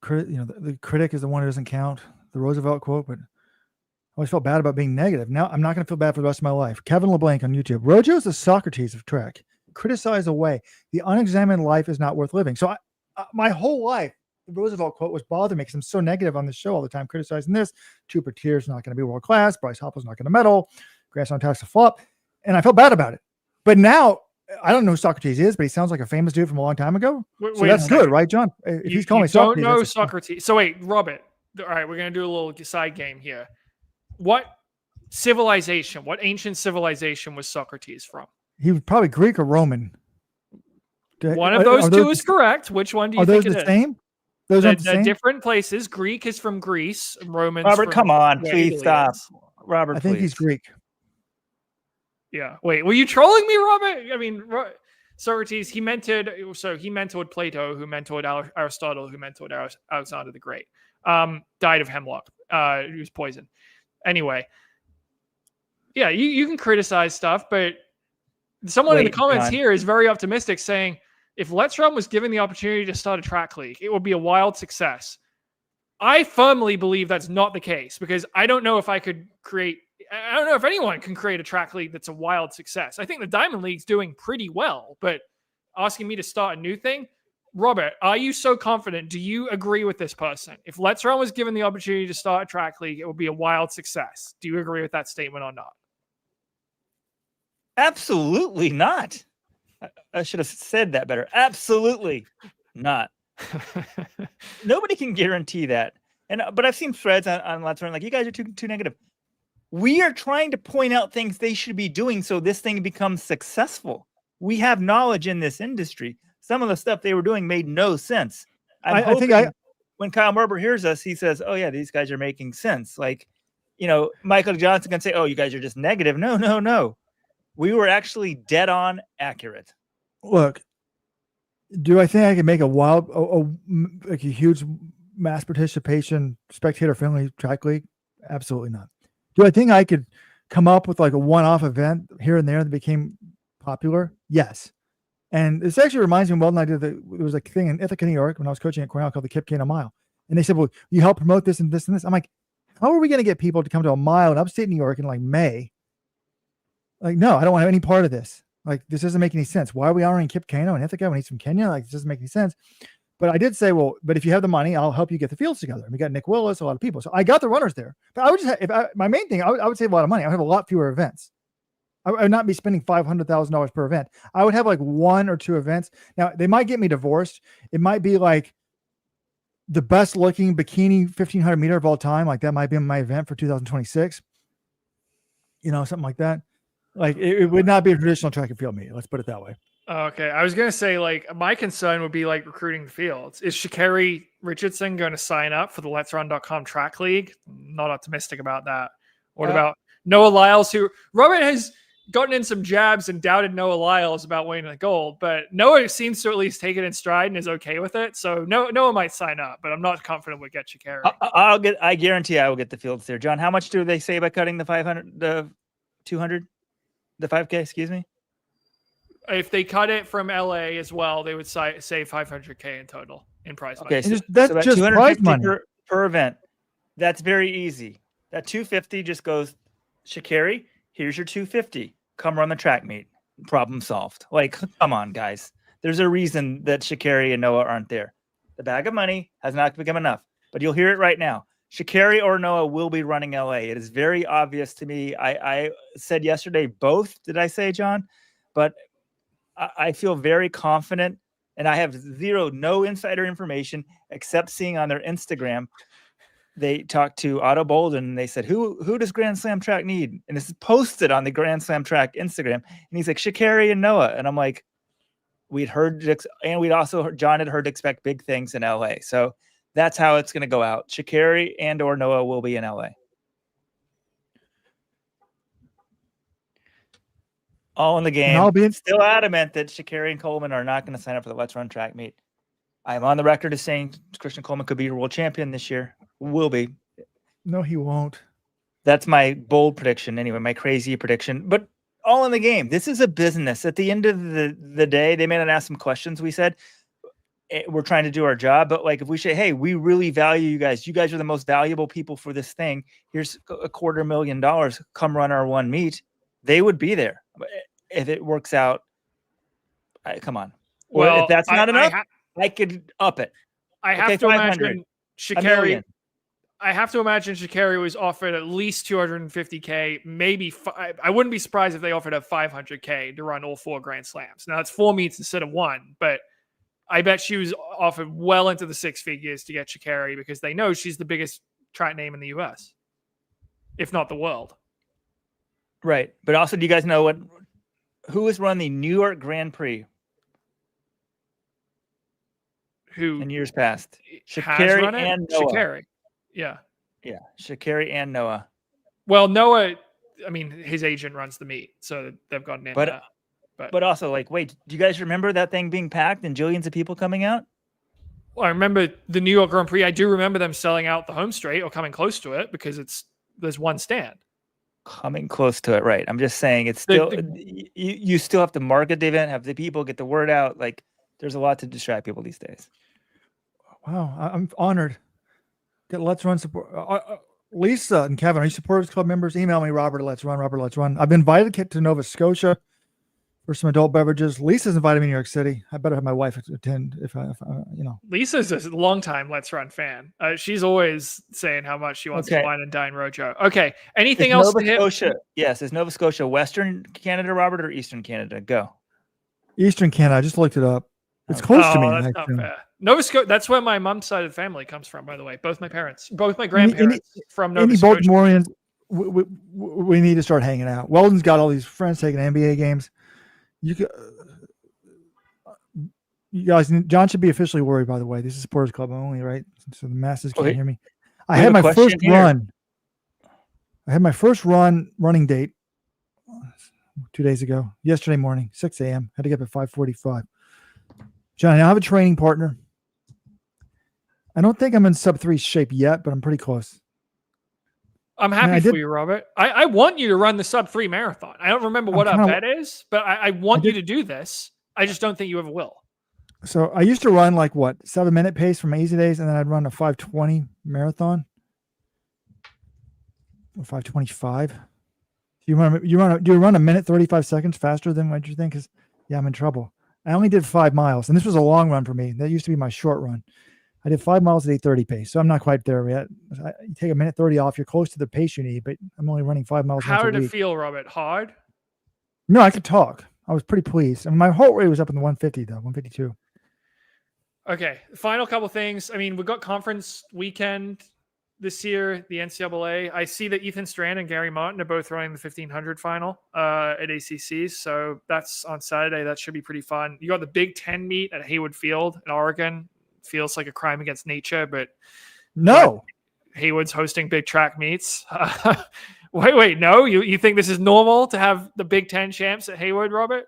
critic is the one who doesn't count, the Roosevelt quote, but I always felt bad about being negative. Now I'm not going to feel bad for the rest of my life. Kevin LeBlanc on YouTube. Rojo is the Socrates of track. Criticize away. The unexamined life is not worth living. So my whole life, the Roosevelt quote was bothering me because I'm so negative on the show all the time, criticizing this. Cooper Tier's not going to be world class. Bryce Hoppel's not going to medal. Grass on tax to flop. And I felt bad about it. But now, I don't know who Socrates is, but he sounds like a famous dude from a long time ago. So that's good, right, John? If he's calling me Socrates. Don't know Socrates. So wait, Robert. All right, we're going to do a little side game here. What ancient civilization was Socrates from? He was probably Greek or Roman. One of those two is correct. Which one do you think it is? Are those the same? Those aren't the same? Different places. Greek is from Greece. Romans. Robert, come on. Please stop. Robert, I think he's Greek. Yeah. Wait, were you trolling me, Robert? I mean, Socrates, he mentored Plato, who mentored Aristotle, who mentored Alexander the Great. Died of hemlock. He was poisoned. Anyway. Yeah, you can criticize stuff, but someone in the comments here is very optimistic, saying if Let's Run was given the opportunity to start a track league, it would be a wild success. I firmly believe that's not the case because I don't know if anyone can create a track league that's a wild success. I think the Diamond League's doing pretty well, but asking me to start a new thing, Robert, are you so confident? Do you agree with this person? If Let's Run was given the opportunity to start a track league, it would be a wild success. Do you agree with that statement or not? Absolutely not. I should have said that better. Absolutely not. Nobody can guarantee that. But I've seen threads on Let's Run like, you guys are too negative. We are trying to point out things they should be doing so this thing becomes successful. We have knowledge in this industry. Some of the stuff they were doing made no sense. I think when Kyle Merber hears us, he says, "Oh yeah, these guys are making sense." Like, Michael Johnson can say, "Oh, you guys are just negative." No. We were actually dead on accurate. Look, do I think I can make a huge mass participation, spectator-friendly track league? Absolutely not. Do I think I could come up with like a one-off event here and there that became popular? Yes. And this actually reminds me of Weldon. There was a thing in Ithaca, New York, when I was coaching at Cornell called the Kip Kano Mile. And they said, well, you help promote this and this and this. I'm like, how are we going to get people to come to a mile in upstate New York in like May? Like, no, I don't want any part of this. Like, this doesn't make any sense. Why are we honoring Kip Kano in Ithaca when he's from Kenya? Like, this doesn't make any sense. But I did say, well, but if you have the money, I'll help you get the fields together. And we got Nick Willis, a lot of people. So I got the runners there. But I would just my main thing, I would save a lot of money. I would have a lot fewer events. I would not be spending $500,000 per event. I would have like 1 or 2 events. Now, they might get me divorced. It might be like the best looking bikini 1500 meter of all time. Like that might be my event for 2026. Something like that. Like it would not be a traditional track and field meet. Let's put it that way. Okay. I was going to say, like, my concern would be like recruiting the fields. Is Sha'Carri Richardson going to sign up for the Let'sRun.com track league? Not optimistic about that. What about Noah Lyles, who Robert has gotten in some jabs and doubted Noah Lyles about winning the gold, but Noah seems to at least take it in stride and is okay with it. So Noah might sign up, but I'm not confident we'll get Sha'Carri. I guarantee I will get the fields there. John, how much do they say by cutting the 500, the 200, the 5K, excuse me? If they cut it from LA as well, they would say $500K in total in prize money. Okay, so that's just prize money per event. That's very easy. That 250 just goes, Sha'Carri, here's your 250. Come run the track meet. Problem solved. Like, come on, guys. There's a reason that Sha'Carri and Noah aren't there. The bag of money has not become enough, but you'll hear it right now. Sha'Carri or Noah will be running LA. It is very obvious to me. I said yesterday both. Did I say, John? But I feel very confident, and I have no insider information except seeing on their Instagram. They talked to Otto Bolden and they said, who does Grand Slam Track need? And this is posted on the Grand Slam Track Instagram. And he's like, Sha'Carri and Noah. And I'm like, we'd heard, and we'd also heard, John had heard to expect big things in LA. So that's how it's going to go out. Sha'Carri and or Noah will be in LA. All in the game. I'll be still adamant that Sha'Carri and Coleman are not going to sign up for the Let's Run track meet. I'm on the record as saying Christian Coleman could be your world champion this year. Will be. No, he won't. That's my bold prediction anyway, my crazy prediction. But all in the game. This is a business. At the end of the day, they may not ask some questions. We said we're trying to do our job, but like if we say, hey, we really value you guys. You guys are the most valuable people for this thing. Here's $250,000. Come run our one meet. They would be there. If it works out, come on. Well, if that's not enough, I could up it. I have to imagine Sha'Carri. I have to imagine Sha'Carri was offered at least $250K, maybe. I wouldn't be surprised if they offered a $500K to run all 4 Grand Slams. Now it's 4 meets instead of 1, but I bet she was offered well into the 6 figures to get Sha'Carri because they know she's the biggest track name in the U.S., if not the world. Right, but also, do you guys know who has run the New York Grand Prix? Who in years past? Sha'Carri and Noah. Sha'Carri. Yeah. Sha'Carri and Noah. Well, Noah, I mean, his agent runs the meet, so they've gotten in. But also, like, wait, do you guys remember that thing being packed and jillions of people coming out? Well, I remember the New York Grand Prix. I do remember them selling out the home straight or coming close to it because there's one stand. Coming close to it, right? I'm just saying it's still you still have to market the event, have the people get the word out. Like There's a lot to distract people these days. Wow, I'm honored. Get Let's Run support. Lisa and Kevin, are you Supporters Club members? Email me, Robert. Let's run. I've been invited to Nova Scotia for some adult beverages. Lisa's invited me to New York City. I better have my wife attend if I Lisa's a longtime Let's Run fan. She's always saying how much she wants to wine and dine Rojo. Okay. Anything else to hit? Scotia, yes. Is Nova Scotia Western Canada, Robert, or Eastern Canada? Go. Eastern Canada. I just looked it up. It's close to me. That's not fair. Nova Scotia. That's where my mom's side of the family comes from, by the way. Both my grandparents from Nova Scotia. Any Baltimoreans, we need to start hanging out. Weldon's got all these friends taking NBA games. You guys, John should be officially worried, by the way. This is Supporters Club only, right? So the masses can't hear me. I had my first run. I had my first running date 2 days ago, yesterday morning, 6 a.m. Had to get up at 5:45. John, I now have a training partner. I don't think I'm in sub-3 shape yet, but I'm pretty close. I'm happy for you, Robert. I want you to run the sub-3 marathon. I don't remember what our bet is, but I want you to do this. I just don't think you ever will. So I used to run 7-minute pace from easy days, and then I'd run a 5:20 marathon. Or 5:25. Do you run a minute 35 seconds faster than what you think? Because I'm in trouble. I only did 5 miles, and this was a long run for me. That used to be my short run. I did 5 miles at 8:30 pace, so I'm not quite there yet. You take a minute 30 off, you're close to the pace you need, but I'm only running 5 miles. How did it feel, Robert? Hard? No, I could talk. I was pretty pleased. I mean, my heart rate was up in the 150 though, 152. Okay, final couple things. I mean, we got conference weekend this year, the NCAA. I see that Ethan Strand and Gary Martin are both running the 1500 final at ACC. So that's on Saturday. That should be pretty fun. You got the Big Ten meet at Hayward Field in Oregon. Feels like a crime against nature, but no. Hayward's hosting big track meets. Wait, no? You think this is normal to have the Big Ten champs at Hayward, Robert?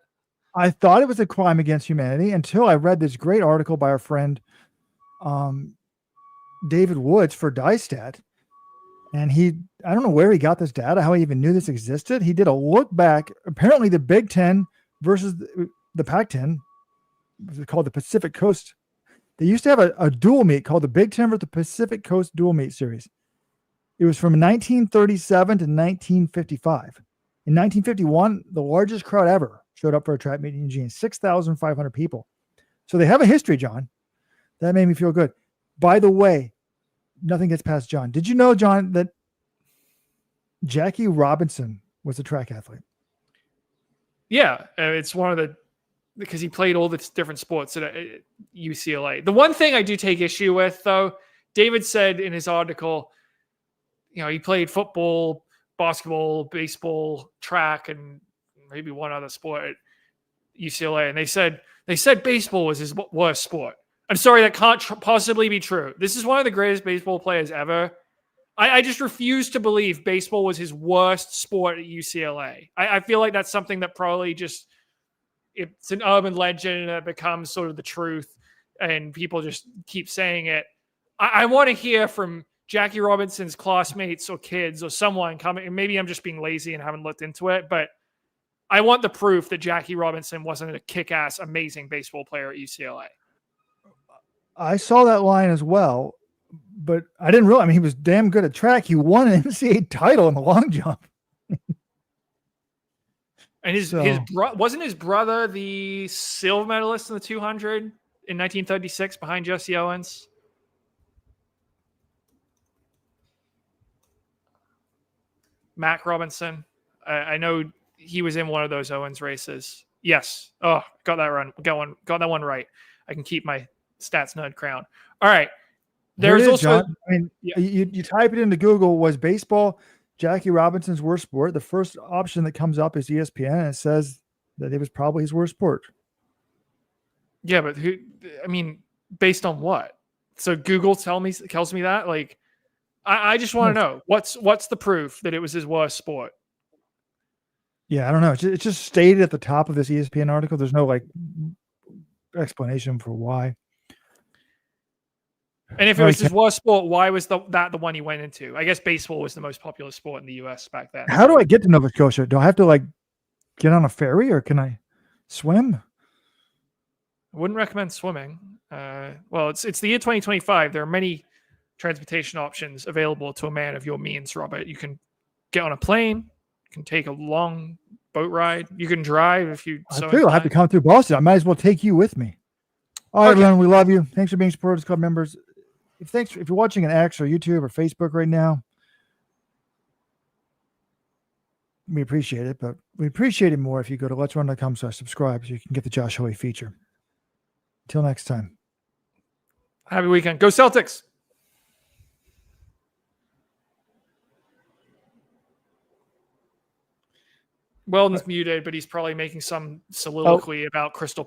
I thought it was a crime against humanity until I read this great article by our friend David Woods for Dystat. And I don't know where he got this data, how he even knew this existed. He did a look back. Apparently the Big Ten versus the Pac-10, was called the Pacific Coast. They used to have a dual meet called the Big Ten versus the Pacific Coast Dual Meet Series. It was from 1937 to 1955. In 1951, the largest crowd ever showed up for a track meet in Eugene, 6,500 people. So they have a history, John. That made me feel good. By the way, nothing gets past John. Did you know, John, that Jackie Robinson was a track athlete? Yeah, it's one of the, because he played all the different sports at UCLA. The one thing I do take issue with, though, David said in his article, he played football, basketball, baseball, track, and maybe one other sport at UCLA. And they said baseball was his worst sport. I'm sorry, that can't possibly be true. This is one of the greatest baseball players ever. I just refuse to believe baseball was his worst sport at UCLA. I feel like that's something that probably just, it's an urban legend and it becomes sort of the truth and people just keep saying it. I want to hear from Jackie Robinson's classmates or kids or someone coming, and maybe I'm just being lazy and haven't looked into it, but I want the proof that Jackie Robinson wasn't a kick-ass, amazing baseball player at UCLA. I saw that line as well, but I didn't realize, he was damn good at track. He won an NCAA title in the long jump. And wasn't his brother the silver medalist in the 200 in 1936 behind Jesse Owens? Mac Robinson. I know he was in one of those Owens races. Yes. Oh, got that one right. I can keep my stats nerd crown. All right. There's also, John. You type it into Google, was baseball Jackie Robinson's worst sport? The first option that comes up is ESPN, and it says that it was probably his worst sport. Yeah, but based on what? So Google tells me that? I just want to know what's the proof that it was his worst sport? Yeah, I don't know. It's just stated at the top of this ESPN article. There's no explanation for why. And if it was his worst sport, why was that the one he went into? I guess baseball was the most popular sport in the U.S. back then. How do I get to Nova Scotia? Do I have to get on a ferry or can I swim? I wouldn't recommend swimming. Well, it's the year 2025. There are many transportation options available to a man of your means, Robert. You can get on a plane. You can take a long boat ride. You can drive if you I so feel I have to inclined. come through Boston. I might as well take you with me. All right, Okay. everyone. We love you. Thanks for being supporters club members. If you're watching an X or YouTube or Facebook right now, we appreciate it, but we appreciate it more if you go to letsrun.com/subscribe so you can get the Josh Hoey feature. Until next time. Happy weekend. Go Celtics. Weldon's muted, but he's probably making some soliloquy about Crystal